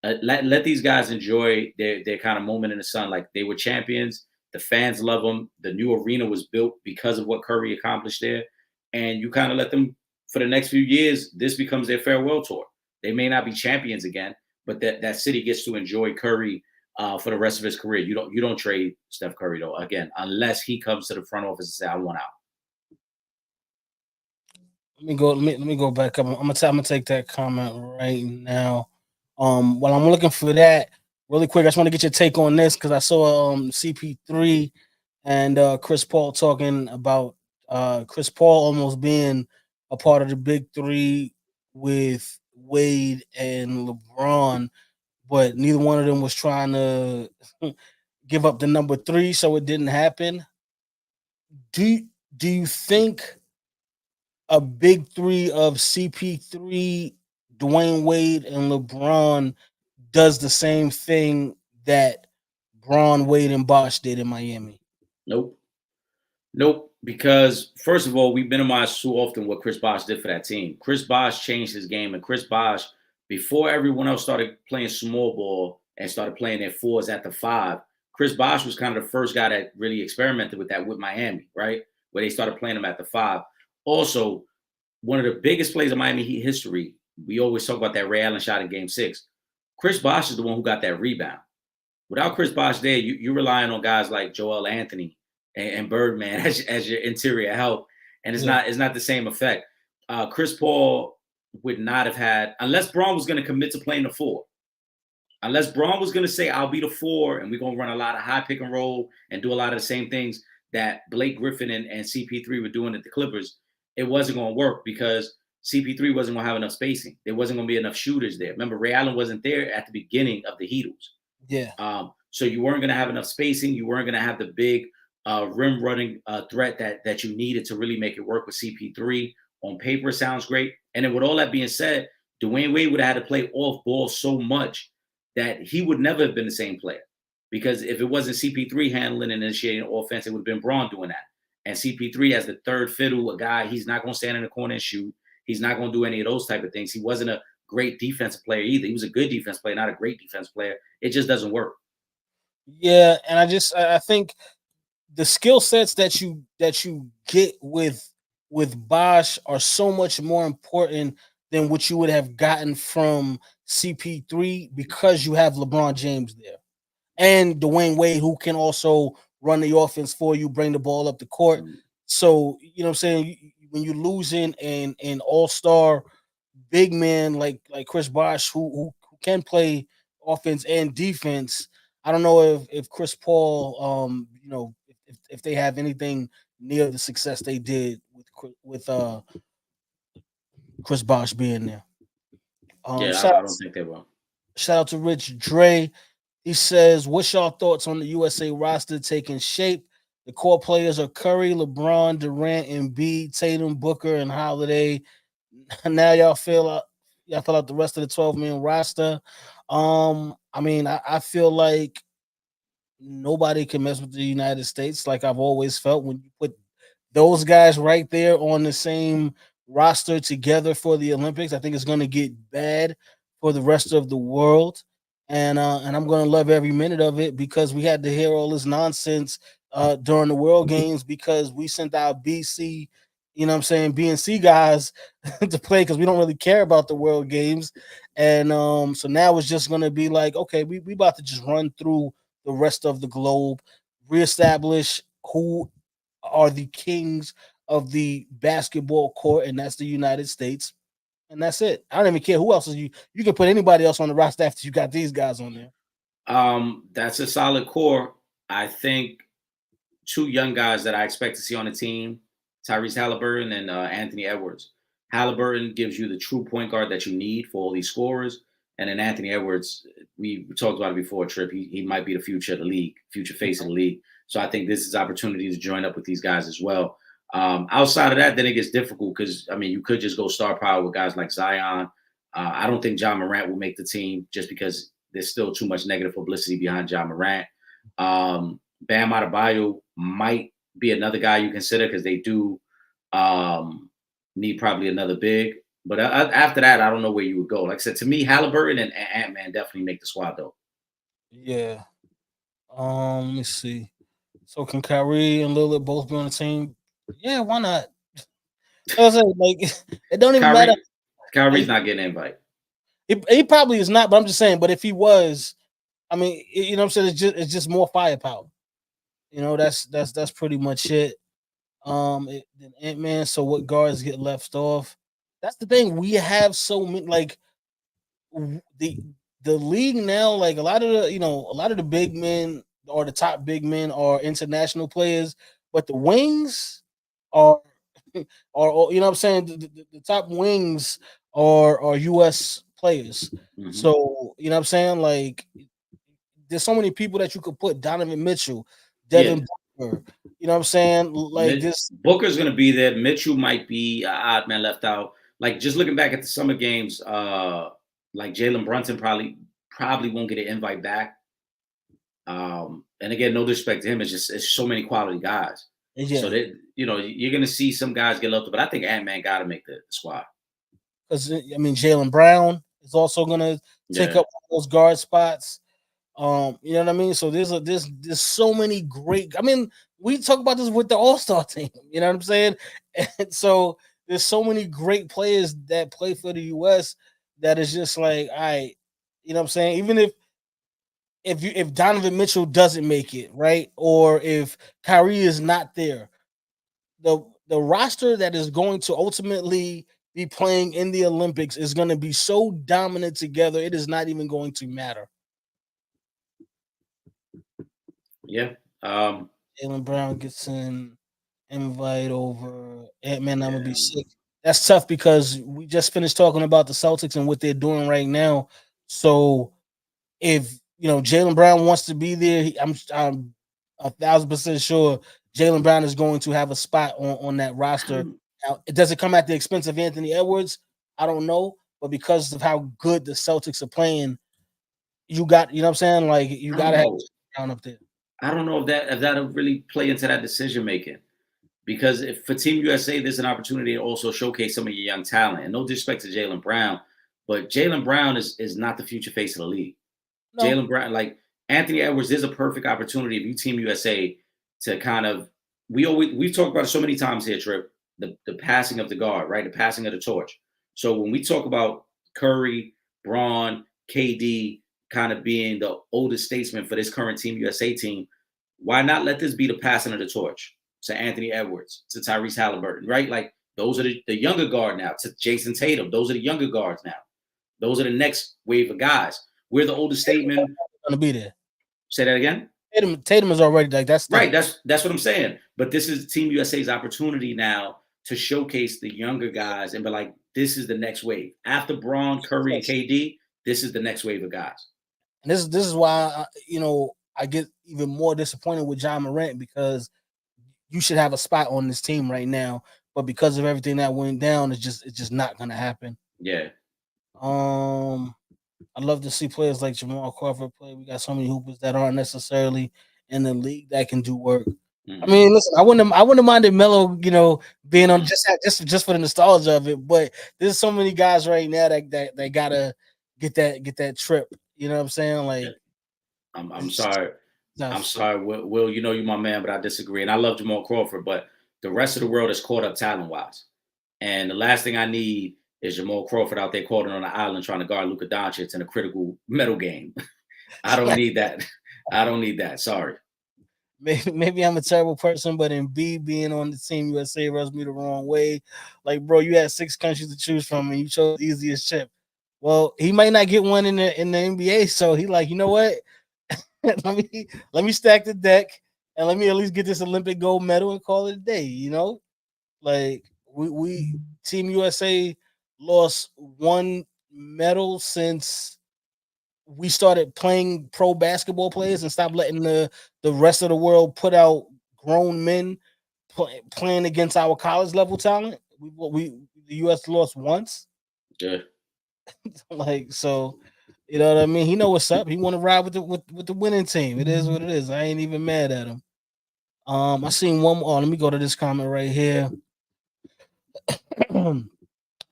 let these guys enjoy their kind of moment in the sun. Like they were champions. The fans love them. The new arena was built because of what Curry accomplished there. And you kind of let them for the next few years. This becomes their farewell tour. They may not be champions again, but that city gets to enjoy Curry for the rest of his career. You don't trade Steph Curry though again unless he comes to the front office and say I want out. Let me go back up. I'm gonna take that comment right now. While I'm looking for that really quick, I just want to get your take on this because I saw CP3 and Chris Paul talking about Chris Paul almost being a part of the big three with Wade and LeBron, but neither one of them was trying to give up the number three, so it didn't happen. Do you think a big three of CP3, Dwayne Wade, and LeBron does the same thing that Braun, Wade, and Bosh did in Miami? Nope. Nope, because first of all, we minimize too often what Chris Bosh did for that team. Chris Bosh changed his game, and Chris Bosh, before everyone else started playing small ball and started playing their fours at the five, Chris Bosh was kind of the first guy that really experimented with that with Miami, right? Where they started playing him at the five. Also, one of the biggest plays in Miami Heat history, we always talk about that Ray Allen shot in game six. Chris Bosh is the one who got that rebound. Without Chris Bosh there, you're relying on guys like Joel Anthony and Birdman as your interior help, and Yeah, it's not the same effect. Chris Paul would not have had unless Braun was going to commit to playing the four. Unless Braun was going to say, "I'll be the four, and we're going to run a lot of high pick and roll and do a lot of the same things that Blake Griffin and CP3 were doing at the Clippers," it wasn't going to work because CP3 wasn't going to have enough spacing. There wasn't going to be enough shooters there. Remember, Ray Allen wasn't there at the beginning of the Heatles. yeah, So you weren't going to have enough spacing. You weren't going to have the big rim running threat that you needed to really make it work with CP3. On paper, it sounds great. And then with all that being said, Dwayne Wade would have had to play off ball so much that he would never have been the same player. Because if it wasn't CP3 handling and initiating offense, it would have been Braun doing that. And CP3 as the third fiddle, a guy, he's not going to stand in the corner and shoot. He's not going to do any of those type of things. He wasn't a great defensive player either. He was a good defense player, not a great defense player. It just doesn't work. yeah. And I think the skill sets that you get with Bosch are so much more important than what you would have gotten from CP3 because you have LeBron James there and Dwayne Wade, who can also run the offense for you, bring the ball up the court. Mm. So you know what I'm saying. When you're losing an all star big man like Chris Bosh, who can play offense and defense, I don't know if Chris Paul, if they have anything near the success they did with Chris Bosh being there. Um, Yeah, shout, I don't think they will. shout out to Rich Dre. He says, "What's y'all thoughts on the USA roster taking shape? The core players are Curry, LeBron, Durant, Embiid, Tatum, Booker, and Holiday. Now y'all fill out the rest of the 12-man roster. I mean, I feel like nobody can mess with the United States. Like I've always felt, when you put those guys right there on the same roster together for the Olympics, I think it's going to get bad for the rest of the world. And I'm going to love every minute of it, because we had to hear all this nonsense during the World Games because we sent our BC, you know what I'm saying, B and C guys to play because we don't really care about the World Games. And so now it's just going to be like, okay, we about to just run through the rest of the globe, reestablish who are the kings of the basketball court, and that's the United States. And that's it. I don't even care who else is you. You can put anybody else on the roster after you got these guys on there. That's a solid core. I think two young guys that I expect to see on the team: Tyrese Halliburton and Anthony Edwards. Halliburton gives you the true point guard that you need for all these scorers, and then Anthony Edwards, we talked about it before, Trip. He might be the future of the league, future face of the league. So I think this is opportunity to join up with these guys as well. Outside of that, then it gets difficult because I mean you could just go star power with guys like Zion. I don't think John Morant will make the team just because there's still too much negative publicity behind John Morant. Bam Adebayo might be another guy you consider because they do need probably another big. But after that, I don't know where you would go. Like I said, to me, Halliburton and Ant Man definitely make the squad though. Yeah. Let me see. So can Kyrie and Lillard both be on the team? Yeah, why not? I was like, it don't even matter. Kyrie's not getting an invite. He probably is not, but I'm just saying. But if he was, I mean, you know what I'm saying? It's just more firepower. You know, that's pretty much it. Then Ant Man. So what guards get left off? That's the thing. We have so many, like the the league now. Like a lot of the big men or the top big men are international players, but the wings are or you know what I'm saying, the top wings are US players. Mhm. So you know what I'm saying, like there's so many people that you could put: Donovan Mitchell, Yeah, Devin Booker, you know what I'm saying, like this. Booker's going to be there. Mitchell might be odd man left out. Like just looking back at the summer games, like Jalen Brunson probably won't get an invite back. And again, no disrespect to him, it's so many quality guys. So Yeah, that you're going to see some guys get left, but I think Ant Man got to make the squad. because I mean Jalen Brown is also gonna take Yeah, up those guard spots. You know what I mean? So there's so many great. I mean, we talk about this with the All Star team. You know what I'm saying? And so there's so many great players that play for the US that is just like, I, you know what I'm saying? Even if Donovan Mitchell doesn't make it, right, or if Kyrie is not there, the roster that is going to ultimately be playing in the Olympics is going to be so dominant together. It is not even going to matter. yeah. Jalen Brown gets an invite over Ant Man. I'm gonna be Yeah. sick. That's tough because we just finished talking about the Celtics and what they're doing right now. So if Jalen Brown wants to be there, I'm 1,000% sure Jalen Brown is going to have a spot on that roster. Now, it doesn't come at the expense of Anthony Edwards. I don't know, but because of how good the Celtics are playing, you know what I'm saying? Like you I don't got to have know. Brown up there. I don't know if that'll really play into that decision making. Because if for Team USA, there's an opportunity to also showcase some of your young talent. And no disrespect to Jalen Brown, but Jalen Brown is not the future face of the league. No, Jalen Brown, like Anthony Edwards, is a perfect opportunity if you Team USA to kind of we've talked about it so many times here, Trip, the passing of the guard, right? The passing of the torch. So when we talk about Curry, Braun, KD kind of being the oldest statesman for this current Team USA team, why not let this be the passing of the torch to Anthony Edwards, to Tyrese Halliburton, right? Like those are the younger guard now, to Jason Tatum. Those are the younger guards now. Those are the next wave of guys. We're the oldest statement. gonna be there. Say that again. Tatum is already like that's Right. done. That's what I'm saying. But this is Team USA's opportunity now to showcase the younger guys and be like, this is the next wave. After Braun, Curry, and Yes. KD, this is the next wave of guys. And this is why I get even more disappointed with John Morant, because you should have a spot on this team right now, but because of everything that went down, it's just not gonna happen. Yeah. Um, I love to see players like Jamal Crawford play. We got so many hoopers that aren't necessarily in the league that can do work. I Mhm, mean, listen, I wouldn't have minded Melo, being on mhm. just for the nostalgia of it. But there's so many guys right now that gotta get that trip. You know what I'm saying? Yeah. Like I'm it's sorry. I'm tough. sorry, Will. You know you're my man, but I disagree. And I love Jamal Crawford, but the rest of the world is caught up talent wise. And the last thing I need is Jamal Crawford out there calling on the island trying to guard Luka Doncic in a critical medal game. I don't need that. I don't need that. Sorry. Maybe I'm a terrible person, but in B being on the team USA rubs me the wrong way. Like, bro, you had 6 countries to choose from, and you chose the easiest chip. Well, he might not get one in the NBA, so he like, you know what? let me stack the deck and let me at least get this Olympic gold medal and call it a day. Like we Team USA lost one medal since we started playing pro basketball players and stopped letting the rest of the world put out grown men playing against our college level talent. We the US lost once, Yeah. like so. You know what I mean? He know what's up. He want to ride with the winning team. It is what it is. I ain't even mad at him. I seen one more. Oh, let me go to this comment right here.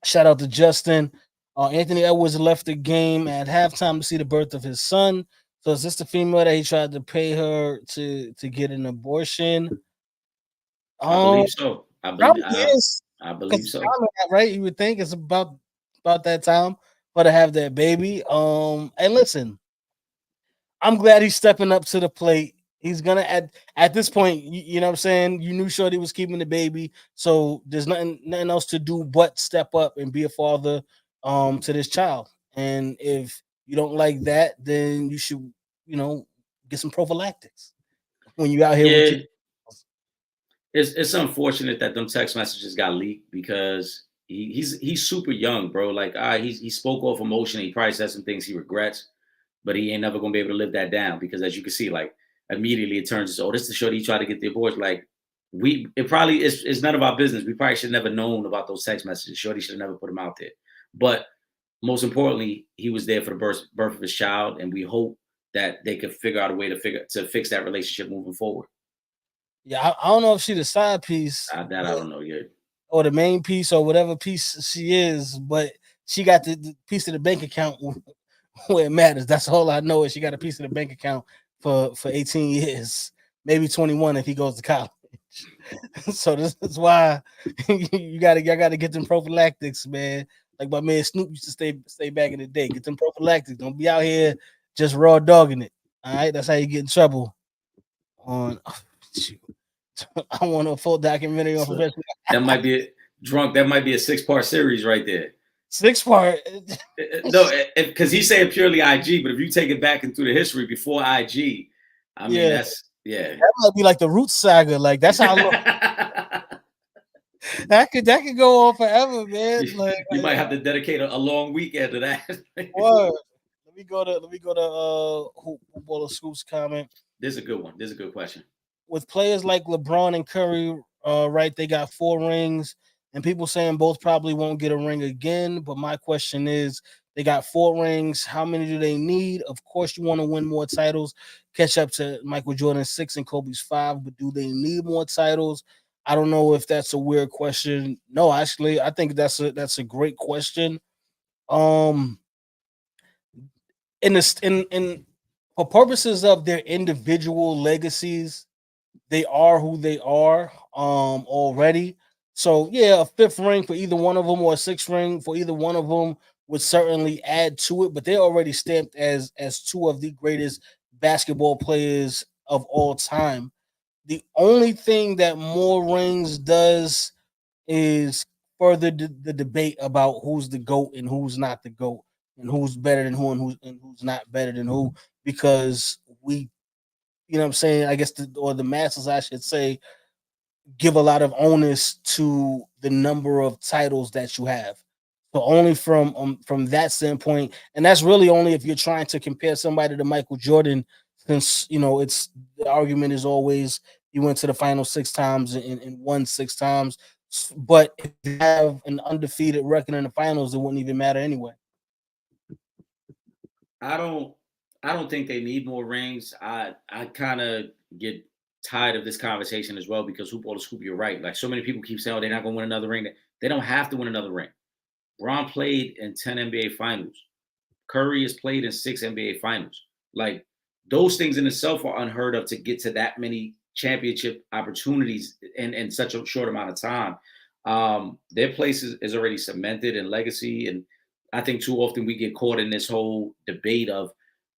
Shout out to Justin. Anthony Edwards left the game at halftime to see the birth of his son. So is this the female that he tried to pay her to get an abortion? I Um, believe so. Probably is I because believe it's so. time, right? You would think it's about that time for to have that baby. And listen, I'm glad he's stepping up to the plate. He's gonna at this point, you know what I'm saying. You knew Shorty was keeping the baby, so there's nothing else to do but step up and be a father to this child. And if you don't like that, then you should you know get some prophylactics when you out here with Yeah, your. it's unfortunate that them text messages got leaked because he's super young, bro. Like, he spoke off emotion. He probably said some things he regrets, but he ain't never gonna be able to live that down because, as you can see, like immediately it turns to, oh, this is the shorty he tried to get the abortion. Like, it probably is none of our business. We probably should have never known about those text messages. Shorty should have never put them out there. But most importantly, he was there for the birth of his child, and we hope that they could figure out a way to fix that relationship moving forward. Yeah, I don't know if she the side piece, That I don't know yet. or the main piece or whatever piece she is, but she got the piece of the bank account where it matters. That's all I know is she got a piece of the bank account for 18 years, maybe 21 if he goes to college. So this is why y'all gotta get them prophylactics, man. Like my man Snoop used to stay back in the day. Get them prophylactics. Don't be out here just raw dogging it. All right, that's how you get in trouble. On shoot. I want a full documentary on So professional that might be drunk. That might be a 6-part series right there. 6 part. No, because he's saying purely IG, but if you take it back into the history before IG, I mean Yeah, that's yeah. that might be like the Roots saga. Like that's how long that could go on forever, man. You might have to dedicate a long weekend to that. Word. Let me go to Hoop Baller Scoops comment. This is a good one. This is a good question. With players like LeBron and Curry, right? They got 4 rings, and people saying both probably won't get a ring again. But my question is, they got 4 rings. How many do they need? Of course, you want to win more titles, catch up to Michael Jordan's 6 and Kobe's 5. But do they need more titles? I don't know if that's a weird question. No, actually, I think that's a great question. Um, in this in for purposes of their individual legacies, they are who they are already. So yeah, a fifth ring for either one of them or a sixth ring for either one of them would certainly add to it, but they're already stamped as two of the greatest basketball players of all time. The only thing that more rings does is further the debate about who's the GOAT and who's not the GOAT, and who's better than who and who's not better than who, because we, what I'm saying, I guess the masses, I should say, give a lot of onus to the number of titles that you have. So only from that standpoint, and that's really only if you're trying to compare somebody to Michael Jordan, since it's the argument is always he went to the final 6 times and won 6 times. But if you have an undefeated record in the finals, it wouldn't even matter anyway. I don't I don't think they need more rings. I kind of get tired of this conversation as well because hoop or scoop, you're right. Like so many people keep saying, oh, they're not gonna win another ring. They don't have to win another ring. Braun played in 10 NBA finals. Curry has played in 6 NBA finals. Like those things in itself are unheard of to get to that many championship opportunities in such a short amount of time. Their place is already cemented in legacy. And I think too often we get caught in this whole debate of,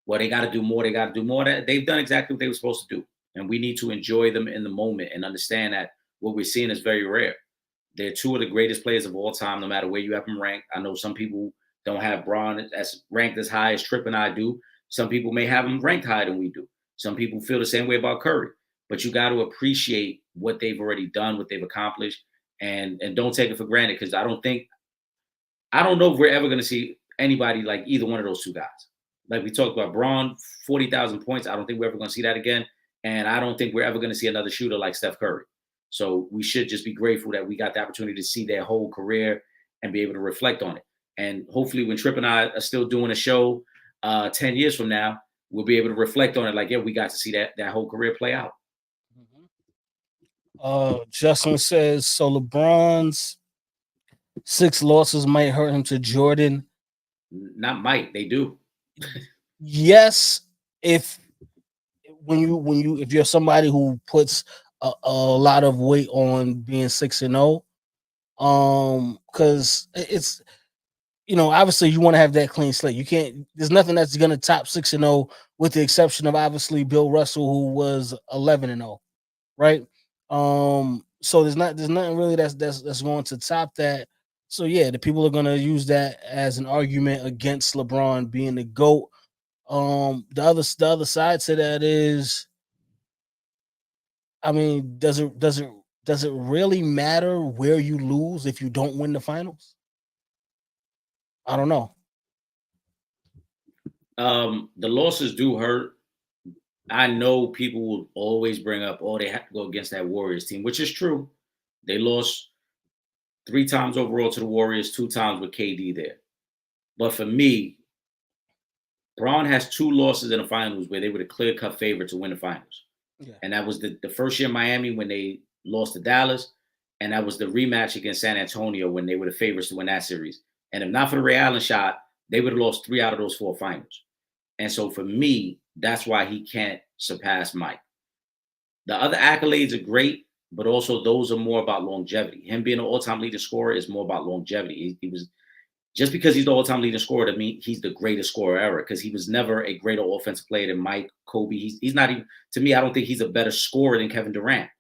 well, they got to do more, they got to do more. That they've done exactly what they were supposed to do. And we need to enjoy them in the moment and understand that what we're seeing is very rare. They're two of the greatest players of all time, no matter where you have them ranked. I know some people don't have Braun as ranked as high as Tripp and I do. Some people may have him ranked higher than we do. Some people feel the same way about Curry. But you got to appreciate what they've already done, what they've accomplished, and don't take it for granted. Because I don't know if we're ever going to see anybody like either one of those two guys. Like we talked about, Braun, 40,000 points. I don't think we're ever going to see that again. And I don't think we're ever going to see another shooter like Steph Curry. So we should just be grateful that we got the opportunity to see their whole career and be able to reflect on it. And hopefully when Tripp and I are still doing a show 10 years from now, we'll be able to reflect on it like, yeah, we got to see that whole career play out. Justin says, so LeBron's 6 losses might hurt him to Jordan. Not might, they do. Yes, if you're somebody who puts a lot of weight on being 6-0, because it's obviously you want to have that clean slate. You can't. There's nothing that's gonna top 6-0 with the exception of obviously Bill Russell, who was 11-0, right? So there's nothing really that's going to top that. So yeah, the people are gonna use that as an argument against LeBron being the GOAT. The other side to that is, I mean, does it really matter where you lose if you don't win the finals? I don't know. The losses do hurt. I know people will always bring up, oh, they have to go against that Warriors team, which is true. They lost 3 times overall to the Warriors, 2 times with KD there. But for me, Braun has 2 losses in the finals where they were the clear-cut favorite to win the finals. Yeah. And that was the first year in Miami when they lost to Dallas, and that was the rematch against San Antonio when they were the favorites to win that series. And if not for the Ray Allen shot, they would have lost 3 out of those 4 finals. And so for me, that's why he can't surpass Mike. The other accolades are great, but also those are more about longevity. Him being an all-time leading scorer is more about longevity. He was just because he's the all-time leading scorer to me, he's the greatest scorer ever because he was never a greater offensive player than Mike, Kobe. He's not even, to me, I don't think he's a better scorer than Kevin Durant.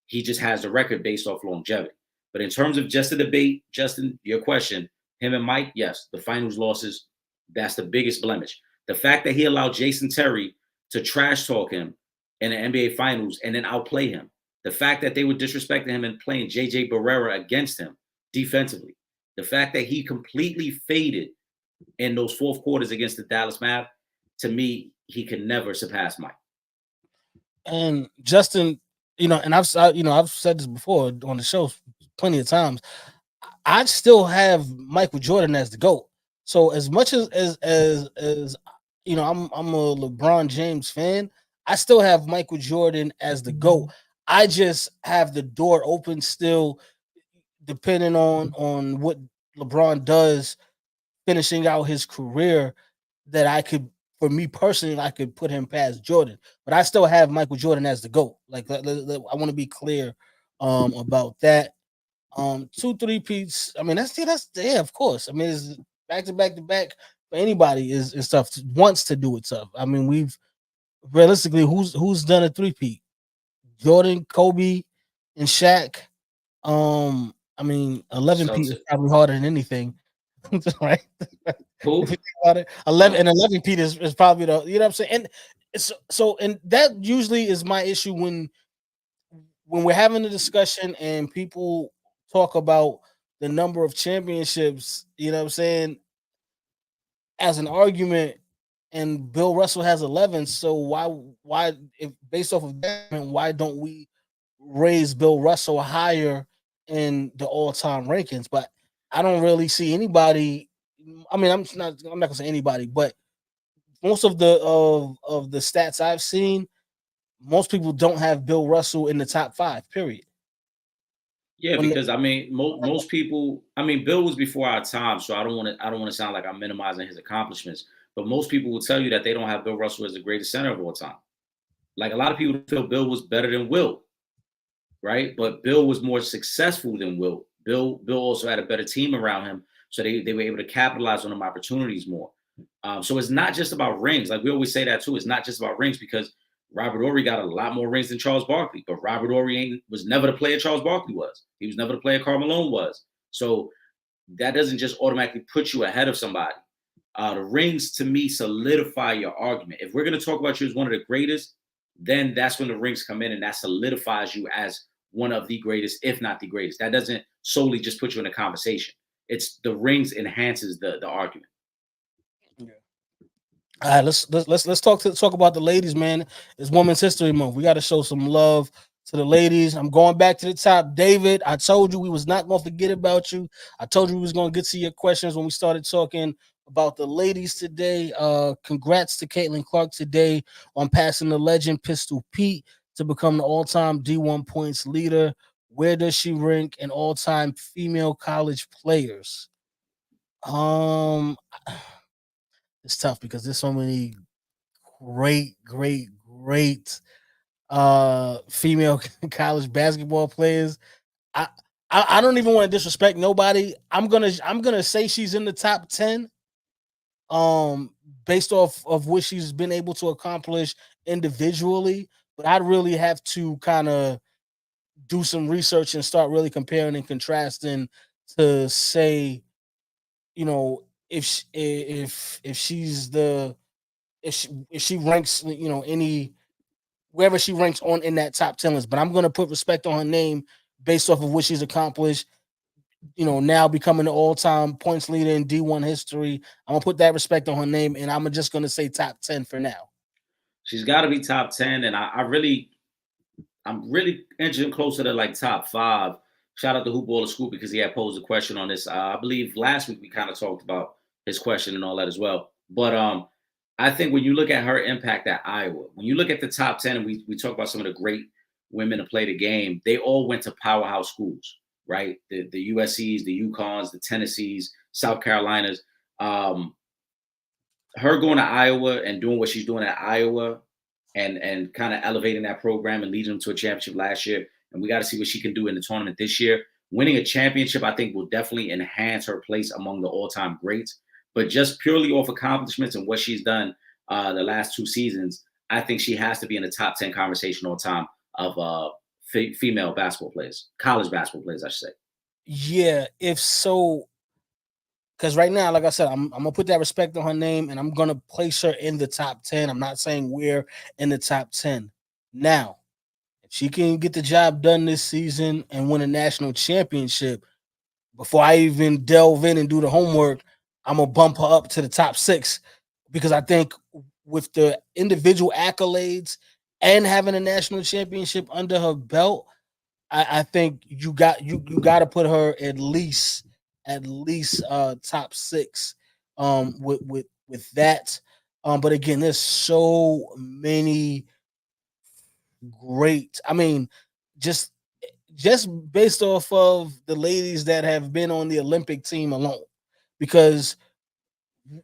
He just has the record based off longevity. But in terms of just the debate, Justin, your question, him and Mike, yes, the finals losses, that's the biggest blemish. The fact that he allowed Jason Terry to trash talk him in the NBA finals and then outplay him. The fact that they were disrespecting him and playing JJ Barrera against him defensively. The fact that he completely faded in those fourth quarters against the Dallas Mavs, to me, he can never surpass Mike. And Justin, and I've said this before on the show plenty of times. I still have Michael Jordan as the GOAT. So as much as I'm a LeBron James fan, I still have Michael Jordan as the GOAT. I just have the door open still, depending on what LeBron does finishing out his career, that I could, for me personally, I could put him past Jordan. But I still have Michael Jordan as the GOAT. Like I want to be clear about that. 2 3-peats. I mean, that's yeah, of course. I mean, it's back to back to back for anybody is tough. Wants to do it tough. I mean, we've realistically who's done a 3-peat? Jordan, Kobe, and Shaq. I mean, 11-peat is probably harder than anything, right? Cool. 11-peat is probably the, you know what I'm saying. And and that usually is my issue when we're having a discussion and people talk about the number of championships, you know what I'm saying, as an argument, and Bill Russell has 11. So why if based off of that, why don't we raise Bill Russell higher in the all-time rankings? But I don't really see anybody. I mean, I'm not gonna say anybody, but most of the stats I've seen, most people don't have Bill Russell in the top 5. Period. Yeah, When because I mean, most people. I mean, Bill was before our time, so I don't want to sound like I'm minimizing his accomplishments. But most people will tell you that they don't have Bill Russell as the greatest center of all time. Like a lot of people feel Bill was better than Will, right? But Bill was more successful than Will. Bill also had a better team around him, so they were able to capitalize on them opportunities more. So it's not just about rings. Like we always say that too. It's not just about rings because Robert Ory got a lot more rings than Charles Barkley, but Robert Ory was never the player Charles Barkley was. He was never the player Karl Malone was. So that doesn't just automatically put you ahead of somebody. The rings to me solidify your argument. If we're going to talk about you as one of the greatest, then that's when the rings come in and that solidifies you as one of the greatest, if not the greatest. That doesn't solely just put you in a conversation. It's the rings enhances the argument. Yeah. All right, let's talk about the ladies, man. It's Women's History Month. We got to show some love to the ladies. I'm going back to the top. David, I told you we was not going to forget about you. I told you we was going to get to your questions when we started talking about the ladies today. Congrats to Caitlin Clark today on passing the legend Pistol Pete to become the all-time D1 points leader. Where does she rank in all-time female college players? Um, it's tough because there's so many great female college basketball players. I I don't even want to disrespect nobody. I'm gonna say she's in the top 10 based off of what she's been able to accomplish individually, but I'd really have to kind of do some research and start really comparing and contrasting to say, you know, if she's the if she ranks, any wherever she ranks on in that top 10 list. But I'm gonna put respect on her name based off of what she's accomplished. Now becoming the all-time points leader in D1 history. I'm gonna put that respect on her name, and I'm just gonna say top 10 for now. She's got to be top 10, and I'm really inching closer to like top 5. Shout out to Hoop Baller Scoop because he had posed a question on this. I believe last week we kind of talked about his question and all that as well. But I think when you look at her impact at Iowa, when you look at the top 10, and we talk about some of the great women to play the game, they all went to powerhouse schools, right? The USC's, the UConns, the Tennessees, South Carolinas. Um, Her going to Iowa and doing what she's doing at Iowa and kind of elevating that program and leading them to a championship last year. And we got to see what she can do in the tournament this year. Winning a championship, I think, will definitely enhance her place among the all-time greats. But just purely off accomplishments and what she's done the last 2 seasons, I think she has to be in the top 10 conversation all time of female basketball players, college basketball players, I should say. Yeah, if so, because right now, like I said, I'm gonna put that respect on her name, and I'm gonna place her in the top 10. I'm not saying we're in the top 10 now. If she can get the job done this season and win a national championship, before I even delve in and do the homework, I'm gonna bump her up to the top 6 because I think with the individual accolades and having a national championship under her belt, I think you got to put her at least top 6 with that. But again, there's so many great. I mean, just just based off of the ladies that have been on the Olympic team alone, because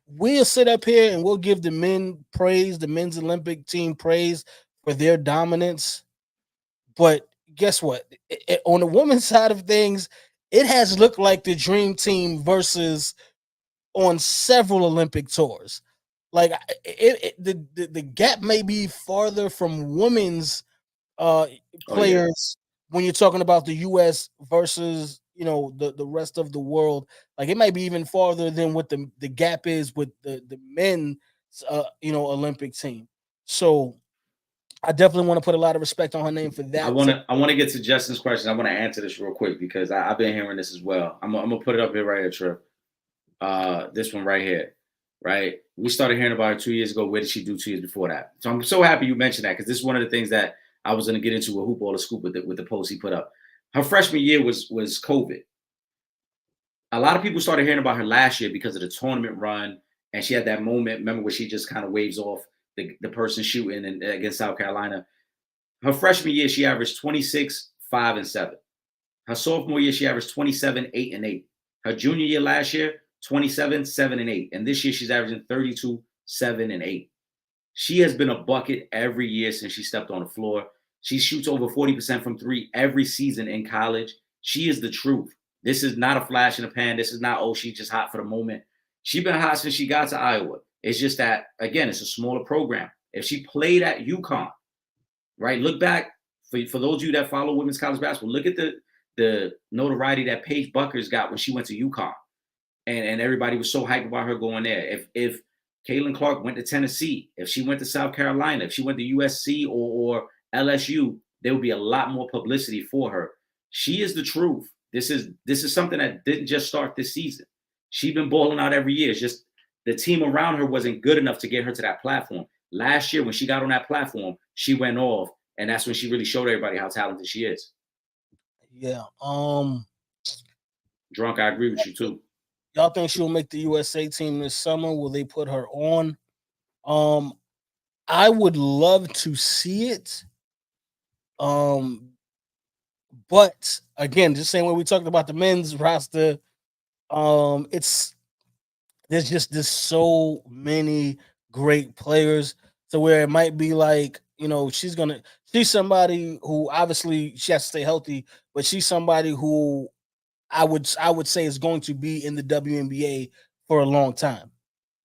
we'll sit up here and we'll give the men praise, the men's Olympic team praise for their dominance. But guess what? On the women's side of things, it has looked like the dream team versus on several Olympic tours. Like the gap may be farther from women's uh Oh yeah. players when you're talking about the US versus the rest of the world. Like it might be even farther than what the gap is with the men Olympic team. So I definitely want to put a lot of respect on her name for I that. want to I want to get to Justin's question. I want to answer this real quick because I've been hearing this as well. I'm gonna put it up here right here, Trip. This one right here, right? We started hearing about her 2 years ago. Where did she do 2 years before that? So I'm so happy you mentioned that because this is one of the things that I was going to get into with Hoop Baller Scoop with the post he put up. Her freshman year was COVID. A lot of people started hearing about her last year because of the tournament run and she had that moment. Remember where she just kind of waves off the person shooting and against South Carolina. Her freshman year, she averaged 26, 5, and 7. Her sophomore year, she averaged 27, 8, and 8. Her junior year last year, 27, 7, and 8. And this year, she's averaging 32, 7, and 8. She has been a bucket every year since she stepped on the floor. She shoots over 40% from three every season in college. She is the truth. This is not a flash in the pan. This is not, oh, she's just hot for the moment. She's been hot since she got to Iowa. It's just that, again, it's a smaller program. If she played at UConn, right? Look back, for those of you that follow women's college basketball, look at the notoriety that Paige Buckers got when she went to UConn. And everybody was so hyped about her going there. If Caitlin Clark went to Tennessee, if she went to South Carolina, if she went to USC or LSU, there would be a lot more publicity for her. She is the truth. This is something that didn't just start this season. She's been balling out every year. It's just the team around her wasn't good enough to get her to that platform. Last year, when she got on that platform, she went off, and that's when she really showed everybody how talented she is. Yeah. Drunk, I agree with you too. Y'all think she'll make the USA team this summer? Will they put her on? I would love to see it. But again, just same way we talked about the men's roster, it's there's so many great players to where it might be like, she's somebody who obviously she has to stay healthy, but she's somebody who I would say is going to be in the WNBA for a long time,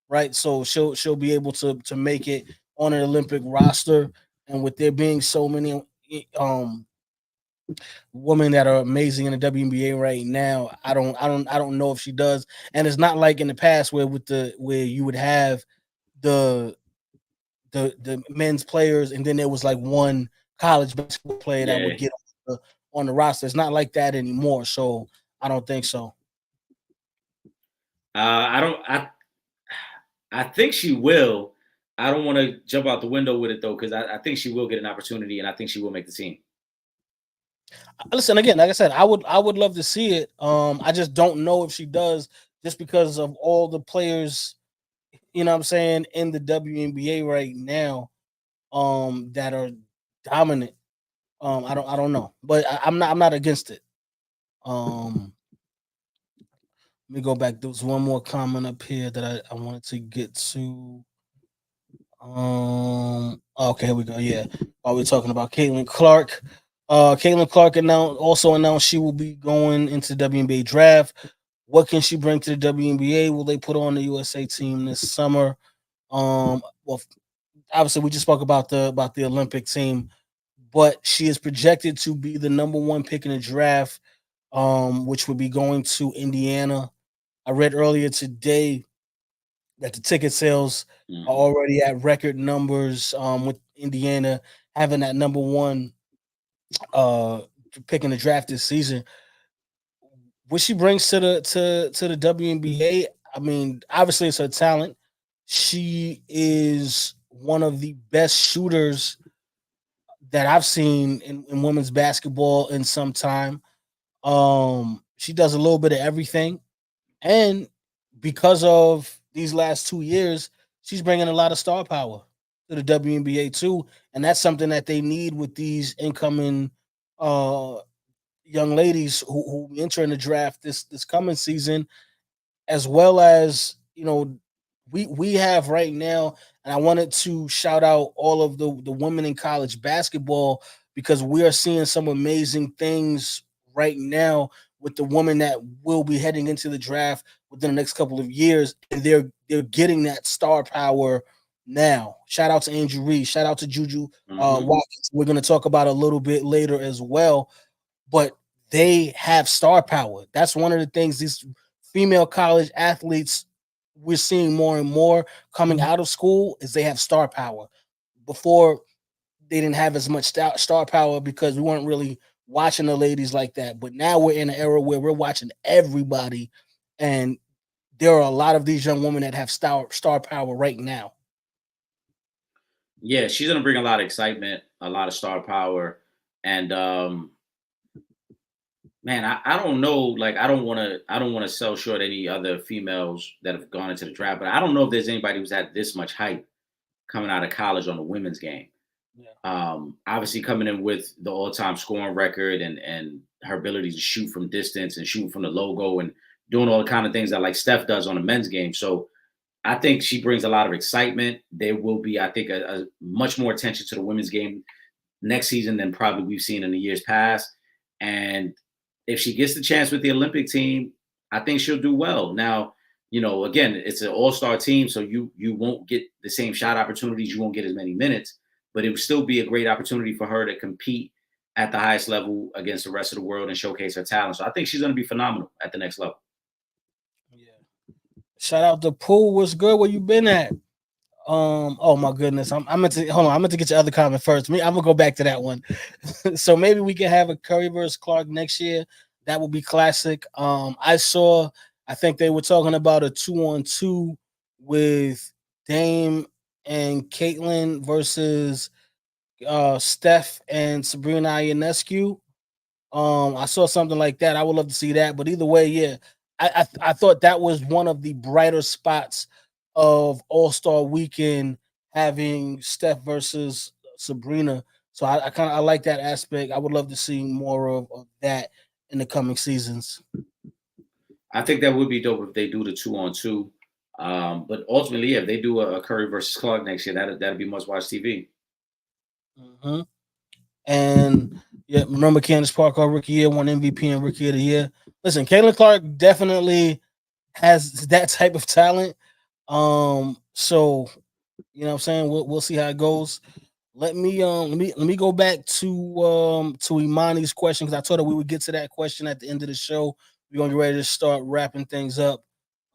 right? So she'll be able to make it on an Olympic roster, and with there being so many women that are amazing in the WNBA right now, I don't know if she does. And it's not like in the past where you would have the the men's players and then there was like one college basketball player that would Yeah. get on the roster. It's not like that anymore, so I don't think so. I don't. I think she will. I don't want to jump out the window with it though, because I think she will get an opportunity, and I think she will make the team. Listen, again, like I said, I would love to see it. I just don't know if she does, just because of all the players, what I'm saying, in the WNBA right now, that are dominant. I don't know, but I'm not against it. Let me go back. There was one more comment up here that I wanted to get to. Okay, here we go. Yeah, while we're talking about Caitlin Clark, Caitlin Clark also announced she will be going into the WNBA draft. What can she bring to the WNBA? Will they put her on the USA team this summer? Well, obviously we just spoke about the Olympic team, but she is projected to be the number one pick in the draft, which would be going to Indiana. I read earlier today that the ticket sales are already at record numbers, with Indiana having that number one pick in the draft this season. What she brings to the WNBA, I mean, obviously it's her talent. She is one of the best shooters that I've seen in women's basketball in some time. She does a little bit of everything, and because of these last 2 years, she's bringing a lot of star power to the WNBA too, and that's something that they need with these incoming young ladies who enter in the draft this coming season, as well as we have right now. And I wanted to shout out all of the women in college basketball, because we are seeing some amazing things right now with the women that will be heading into the draft within the next couple of years, and they're getting that star power now. Shout out to Andrew Reed, shout out to Juju Watkins. We're going to talk about a little bit later as well, but they have star power. That's one of the things these female college athletes we're seeing more and more coming out of school is they have star power. Before, they didn't have as much star power because we weren't really watching the ladies like that. But now we're in an era where we're watching everybody, and there are a lot of these young women that have star power right now. Yeah, she's gonna bring a lot of excitement, a lot of star power, and Man, I don't know. Like, I don't want to sell short any other females that have gone into the draft, but I don't know if there's anybody who's had this much hype coming out of college on the women's game. Yeah. Obviously coming in with the all-time scoring record and her ability to shoot from distance and shoot from the logo and doing all the kind of things that like Steph does on the men's game. So I think she brings a lot of excitement. There will be, I think, a much more attention to the women's game next season than probably we've seen in the years past. And if she gets the chance with the Olympic team, I think she'll do well. Now, again, it's an all-star team, so you won't get the same shot opportunities, you won't get as many minutes, but it would still be a great opportunity for her to compete at the highest level against the rest of the world and showcase her talent. So I think she's going to be phenomenal at the next level. Yeah. Shout out to Pool. What's good? Where you been at? Oh my goodness. I meant to hold on. I meant to get your other comment first. I'm gonna go back to that one. So maybe we can have a Curry versus Clark next year. That would be classic. I think they were talking about a 2-on-2 with Dame and Caitlin versus Steph and Sabrina Ionescu. I saw something like that. I would love to see that. But either way, yeah, I thought that was one of the brighter spots of All Star Weekend, having Steph versus Sabrina. So I like that aspect. I would love to see more of that in the coming seasons. I think that would be dope if they do the 2-on-2. But ultimately, yeah, if they do a Curry versus Clark next year, that'd be must-watch TV. Hmm. And yeah, remember Candace Parker, rookie year, won MVP and rookie of the year. Listen, Caitlin Clark definitely has that type of talent. So what I'm saying, we'll see how it goes. Let me go back to Imani's question, because I told her we would get to that question at the end of the show. We're gonna get ready to start wrapping things up.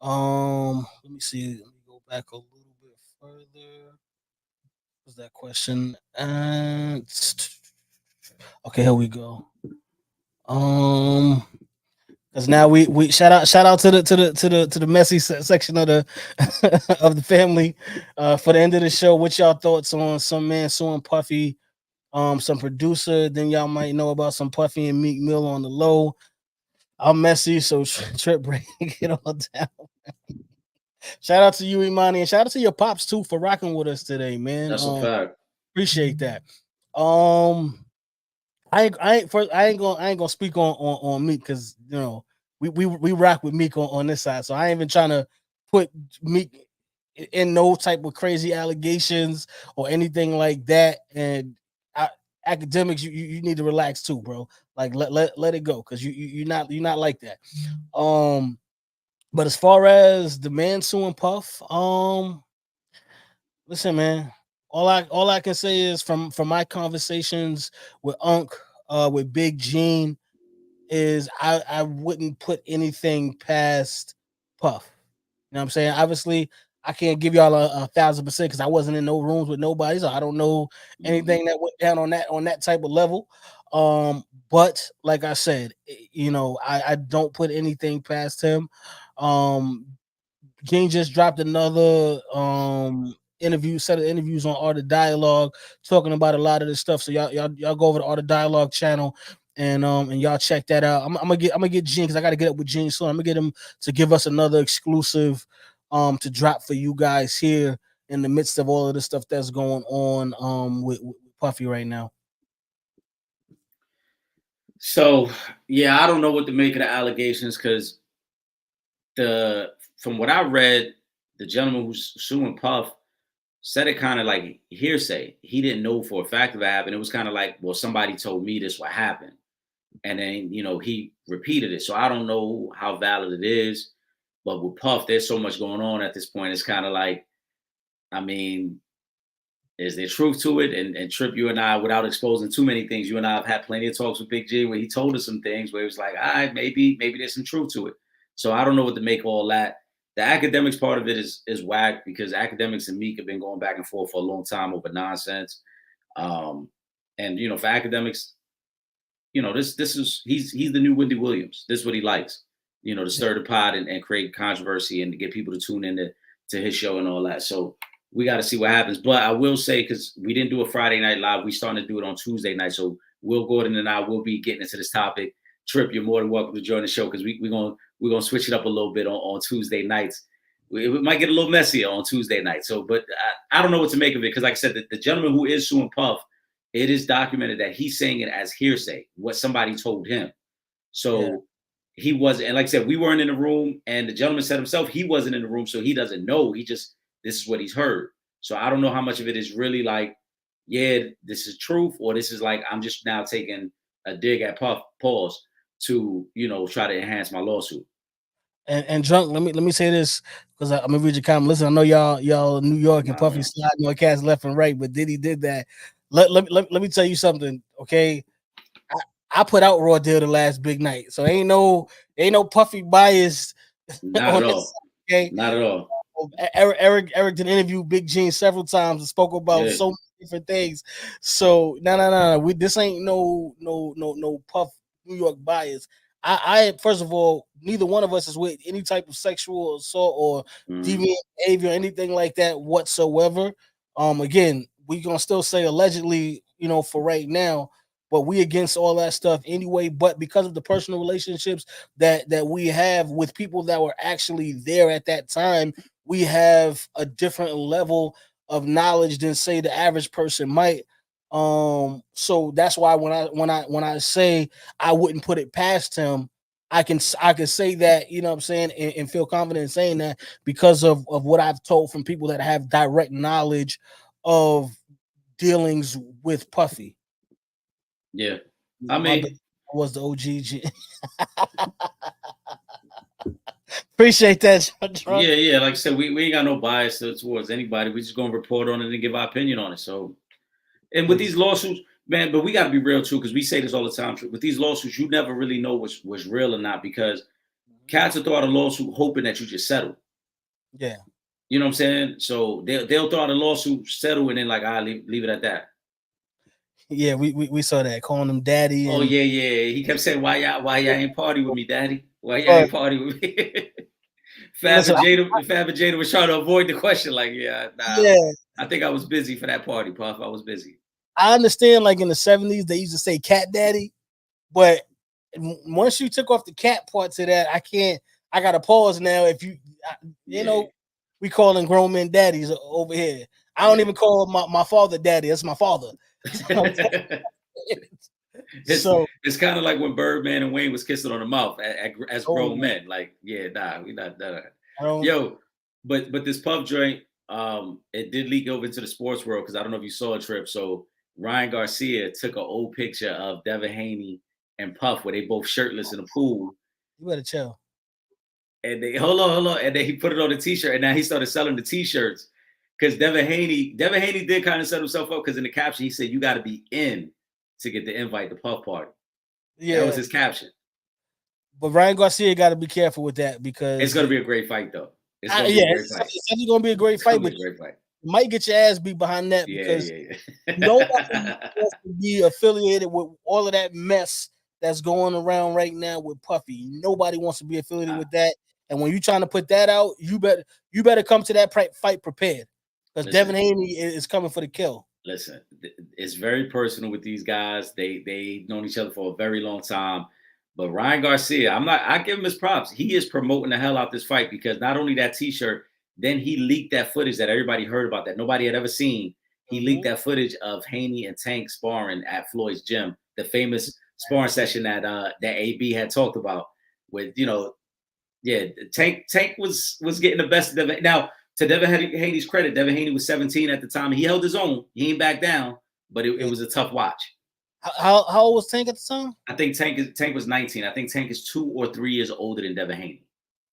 Let me see. Let me go back a little bit further. What's that question? Okay, here we go. Um, because now we shout out to the messy section of the of the family. For the end of the show, what y'all thoughts on some man suing Puffy, some producer? Then y'all might know about some Puffy and Meek Mill on the low. I'm messy, so Trip break it all down. Shout out to you, Imani, and shout out to your pops too for rocking with us today, man. That's a fact. Appreciate that. Um, I ain't gonna speak on Meek, because we rock with Meek on this side, so I ain't even trying to put Meek in no type of crazy allegations or anything like that. And academics, you need to relax too, bro. Like let it go, because you're not like that. But as far as the man suing Puff, listen, man. All I can say is, from my conversations with Unc, with Big Gene, is I wouldn't put anything past Puff. You know what I'm saying? Obviously, I can't give y'all a 1,000%, because I wasn't in no rooms with nobody, so I don't know Mhm. anything that went down on that type of level. But like I said, I don't put anything past him. Um, King just dropped another set of interviews on Art of Dialogue, talking about a lot of this stuff. So y'all go over to Art of Dialogue channel, and y'all check that out. I'm gonna get Gene, because I gotta get up with Gene soon. I'm gonna get him to give us another exclusive to drop for you guys here in the midst of all of the stuff that's going on with Puffy right now. So yeah, I don't know what to make of the allegations, because the from what I read, the gentleman who's suing Puff said it kind of like hearsay. He didn't know for a fact that it happened. It was kind of like, well, somebody told me this what happened. And then, he repeated it. So I don't know how valid it is. But with Puff, there's so much going on at this point. It's kind of like, I mean, is there truth to it? And Trip, you and I, without exposing too many things, you and I have had plenty of talks with Big G where he told us some things where it was like, all right, maybe there's some truth to it. So I don't know what to make of all that. The academics part of it is whack, because academics and Meek have been going back and forth for a long time over nonsense. Um, and for academics, this is he's the new Wendy Williams. This is what he likes, to Yeah. stir the pot and create controversy and to get people to tune in to his show and all that. So we got to see what happens. But I will say, because we didn't do a Friday night live, we starting to do it on Tuesday night. So Will Gordon and I will be getting into this topic Trip, you're more than welcome to join the show because we're gonna switch it up a little bit on Tuesday nights. It might get a little messier on Tuesday night. So, but I don't know what to make of it because, like I said, the gentleman who is suing Puff, it is documented that he's saying it as hearsay, what somebody told him. So he wasn't, and like I said, we weren't in the room, and the gentleman said himself he wasn't in the room, so he doesn't know. He just this is what he's heard. So I don't know how much of it is really like, yeah, this is truth, or this is like I'm just now taking a dig at Puff pause to try to enhance my lawsuit. And drunk, let me say this because I'm gonna read your comment. Listen, I know y'all New York and Puffy sliding on cats left and right, but Diddy did that. Let me tell you something, okay? I put out Raw Deal the last big night, so ain't no Puffy bias. Not at all. Okay, not at all. Eric did interview Big Gene several times and spoke about so many different things. So no. This ain't no Puff New York bias. I first of all, neither one of us is with any type of sexual assault or deviant behavior, anything like that whatsoever. Again, we gonna still say allegedly, for right now, but we against all that stuff anyway. But because of the personal relationships that we have with people that were actually there at that time, we have a different level of knowledge than say the average person might. So that's why when I say I wouldn't put it past him, I can say that, you know what I'm saying, and feel confident in saying that because of what I've told from people that have direct knowledge of dealings with Puffy. Yeah. I mean, I was the OG. Appreciate that. Yeah. Like I said, we ain't got no bias towards anybody. We just gonna report on it and give our opinion on it. So, and with these lawsuits, man, but we got to be real too, because we say this all the time. With these lawsuits, you never really know what's real or not, because cats will throw out a lawsuit hoping that you just settle. Yeah. You know what I'm saying? So they'll throw out a lawsuit, settle, and then like, leave it at that. Yeah, we saw that, calling him daddy. Oh yeah. He kept saying, why y'all ain't party with me, daddy? Why y'all ain't party with me? Fab and Jada was trying to avoid the question. Like, I think I was busy for that party, Puff. I was busy. I understand, like in the 70s, they used to say cat daddy, but once you took off the cat part to that, I got to pause now. If you know, we calling grown men daddies over here. I don't even call my father daddy. That's my father. It's kind of like when Birdman and Wayne was kissing on the mouth as grown men. Like, we not that. Yo, but this Puff joint, it did leak over into the sports world, because I don't know if you saw a Trip. So Ryan Garcia took an old picture of Devin Haney and Puff where they both shirtless in the pool. You better chill. And they hold on, and then he put it on the t-shirt, and now he started selling the t-shirts. Because Devin Haney did kind of set himself up, because in the caption he said you got to be in to get the invite to Puff party. Yeah, that was his caption. But Ryan Garcia got to be careful with that, because it's going to be a great fight, though. It's going to be a great fight. But you might get your ass beat behind that, because nobody wants to be affiliated with all of that mess that's going around right now with Puffy. Nobody wants to be affiliated with that. And when you're trying to put that out, you better come to that fight prepared, because Devin Haney is coming for the kill. Listen, it's very personal with these guys. They've known each other for a very long time. But Ryan Garcia, I give him his props. He is promoting the hell out this fight, because not only that t-shirt, then he leaked that footage that everybody heard about that nobody had ever seen. He leaked that footage of Haney and Tank sparring at Floyd's gym, the famous sparring session that AB had talked about. With Tank was getting the best of Devin. Now, to Devin Haney's credit, Devin Haney was 17 at the time. He held his own. He ain't back down, but it was a tough watch. How old was Tank at the time? I think Tank was 19. I think Tank is 2 or 3 years older than Devin Haney.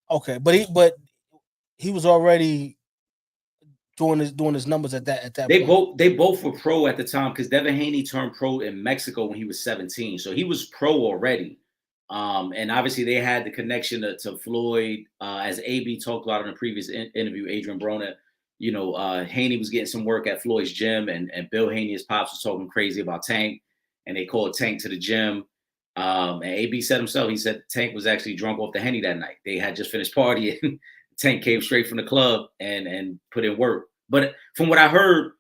Okay, but he was already doing his numbers at that point. They both were pro at the time, because Devin Haney turned pro in Mexico when he was 17, so he was pro already. And obviously they had the connection to Floyd, as AB talked about in a previous interview, Adrian Broner. Haney was getting some work at Floyd's gym, and Bill Haney, his pops, was talking crazy about Tank, and they called Tank to the gym. And AB said himself, he said Tank was actually drunk off the Henny that night. They had just finished partying. Tank came straight from the club and put in work. But from what I heard,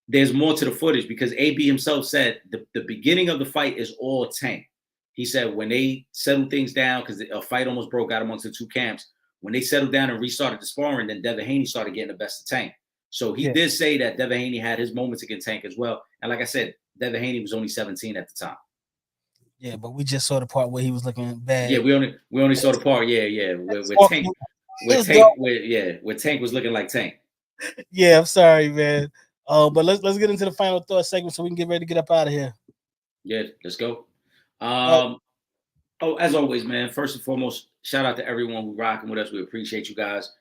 there's more to the footage, because AB himself said the beginning of the fight is all Tank. He said when they settled things down, because a fight almost broke out amongst the two camps, when they settled down and restarted the sparring, then Devin Haney started getting the best of Tank. So he did say that Devin Haney had his moments against Tank as well. And like I said, Devin Haney was only 17 at the time. Yeah, but we just saw the part where he was looking bad. Yeah, we only saw the part. Yeah. Where Tank was looking like Tank. Yeah, I'm sorry, man. But let's get into the final thought segment so we can get ready to get up out of here. Yeah, let's go. As always, man, first and foremost, shout out to everyone who's rocking with us. We appreciate you guys.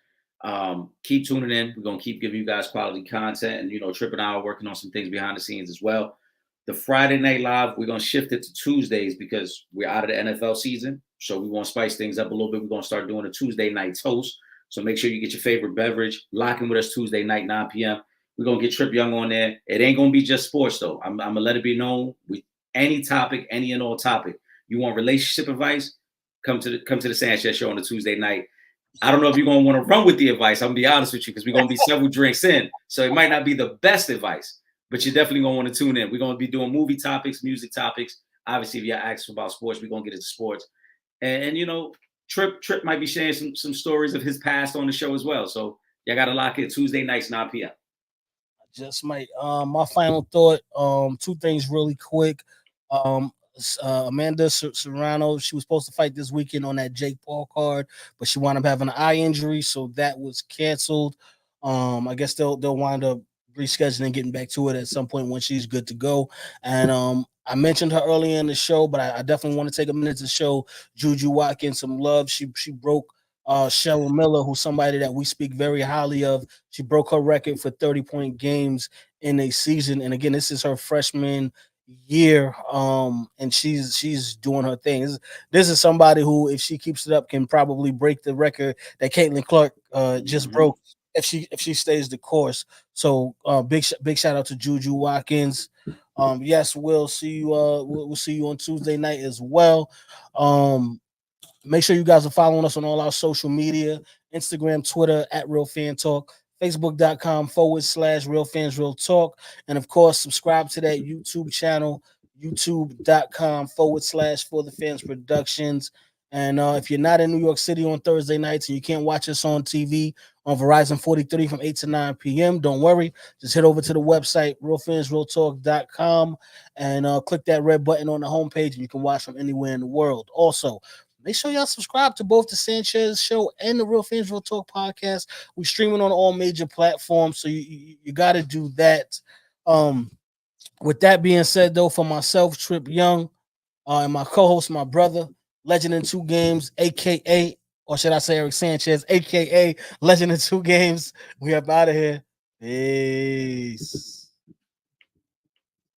Keep tuning in. We're going to keep giving you guys quality content. And, Trip and I are working on some things behind the scenes as well. The Friday Night Live, we're going to shift it to Tuesdays because we're out of the NFL season. So we want to spice things up a little bit. We're going to start doing a Tuesday night toast. So make sure you get your favorite beverage. Lock in with us Tuesday night, 9 p.m. We're going to get Trip Yung on there. It ain't going to be just sports, though. I'm going to let it be known. Any topic, any and all topic. You want relationship advice? Come to the Sanchez show on a Tuesday night. I don't know if you're going to want to run with the advice. I'm going to be honest with you because we're going to be several drinks in. So it might not be the best advice, but you're definitely going to want to tune in. We're going to be doing movie topics, music topics. Obviously, if you ask about sports, we're going to get into sports. And Trip might be sharing some stories of his past on the show as well. So y'all got to lock in Tuesday nights, 9 p.m. Just might. My final thought. Two things really quick. Amanda Serrano, she was supposed to fight this weekend on that Jake Paul card, but she wound up having an eye injury, so that was canceled. I guess they'll wind up rescheduling and getting back to it at some point when she's good to go. And I mentioned her earlier in the show, but I definitely want to take a minute to show Juju Watkins some love. She broke Cheryl Miller, who's somebody that we speak very highly of. She broke her record for 30-point games in a season, and again, this is her freshman year, and she's doing her thing. This is somebody who, if she keeps it up, can probably break the record that Caitlin Clark just broke if she stays the course. So big shout out to Juju Watkins. Yes, we'll see you. We'll see you on Tuesday night as well. Make sure you guys are following us on all our social media: Instagram, Twitter at Real Fan Talk, Facebook.com/Real Fans Real Talk. And of course, subscribe to that YouTube channel, YouTube.com/For the Fans Productions. And if you're not in New York City on Thursday nights and you can't watch us on TV on Verizon 43 from 8 to 9 p.m., don't worry. Just head over to the website, realfansrealtalk.com, and click that red button on the homepage, and you can watch from anywhere in the world. Also, make sure y'all subscribe to both the Sanchez Show and the Real Fans Real Talk podcast. We're streaming on all major platforms, so you got to do that. With that being said, though, for myself, Trip Yung, and my co-host, my brother, Legend in Two Games, a.k.a., or should I say Eric Sanchez, a.k.a. Legend in Two Games, we up out of here. Peace.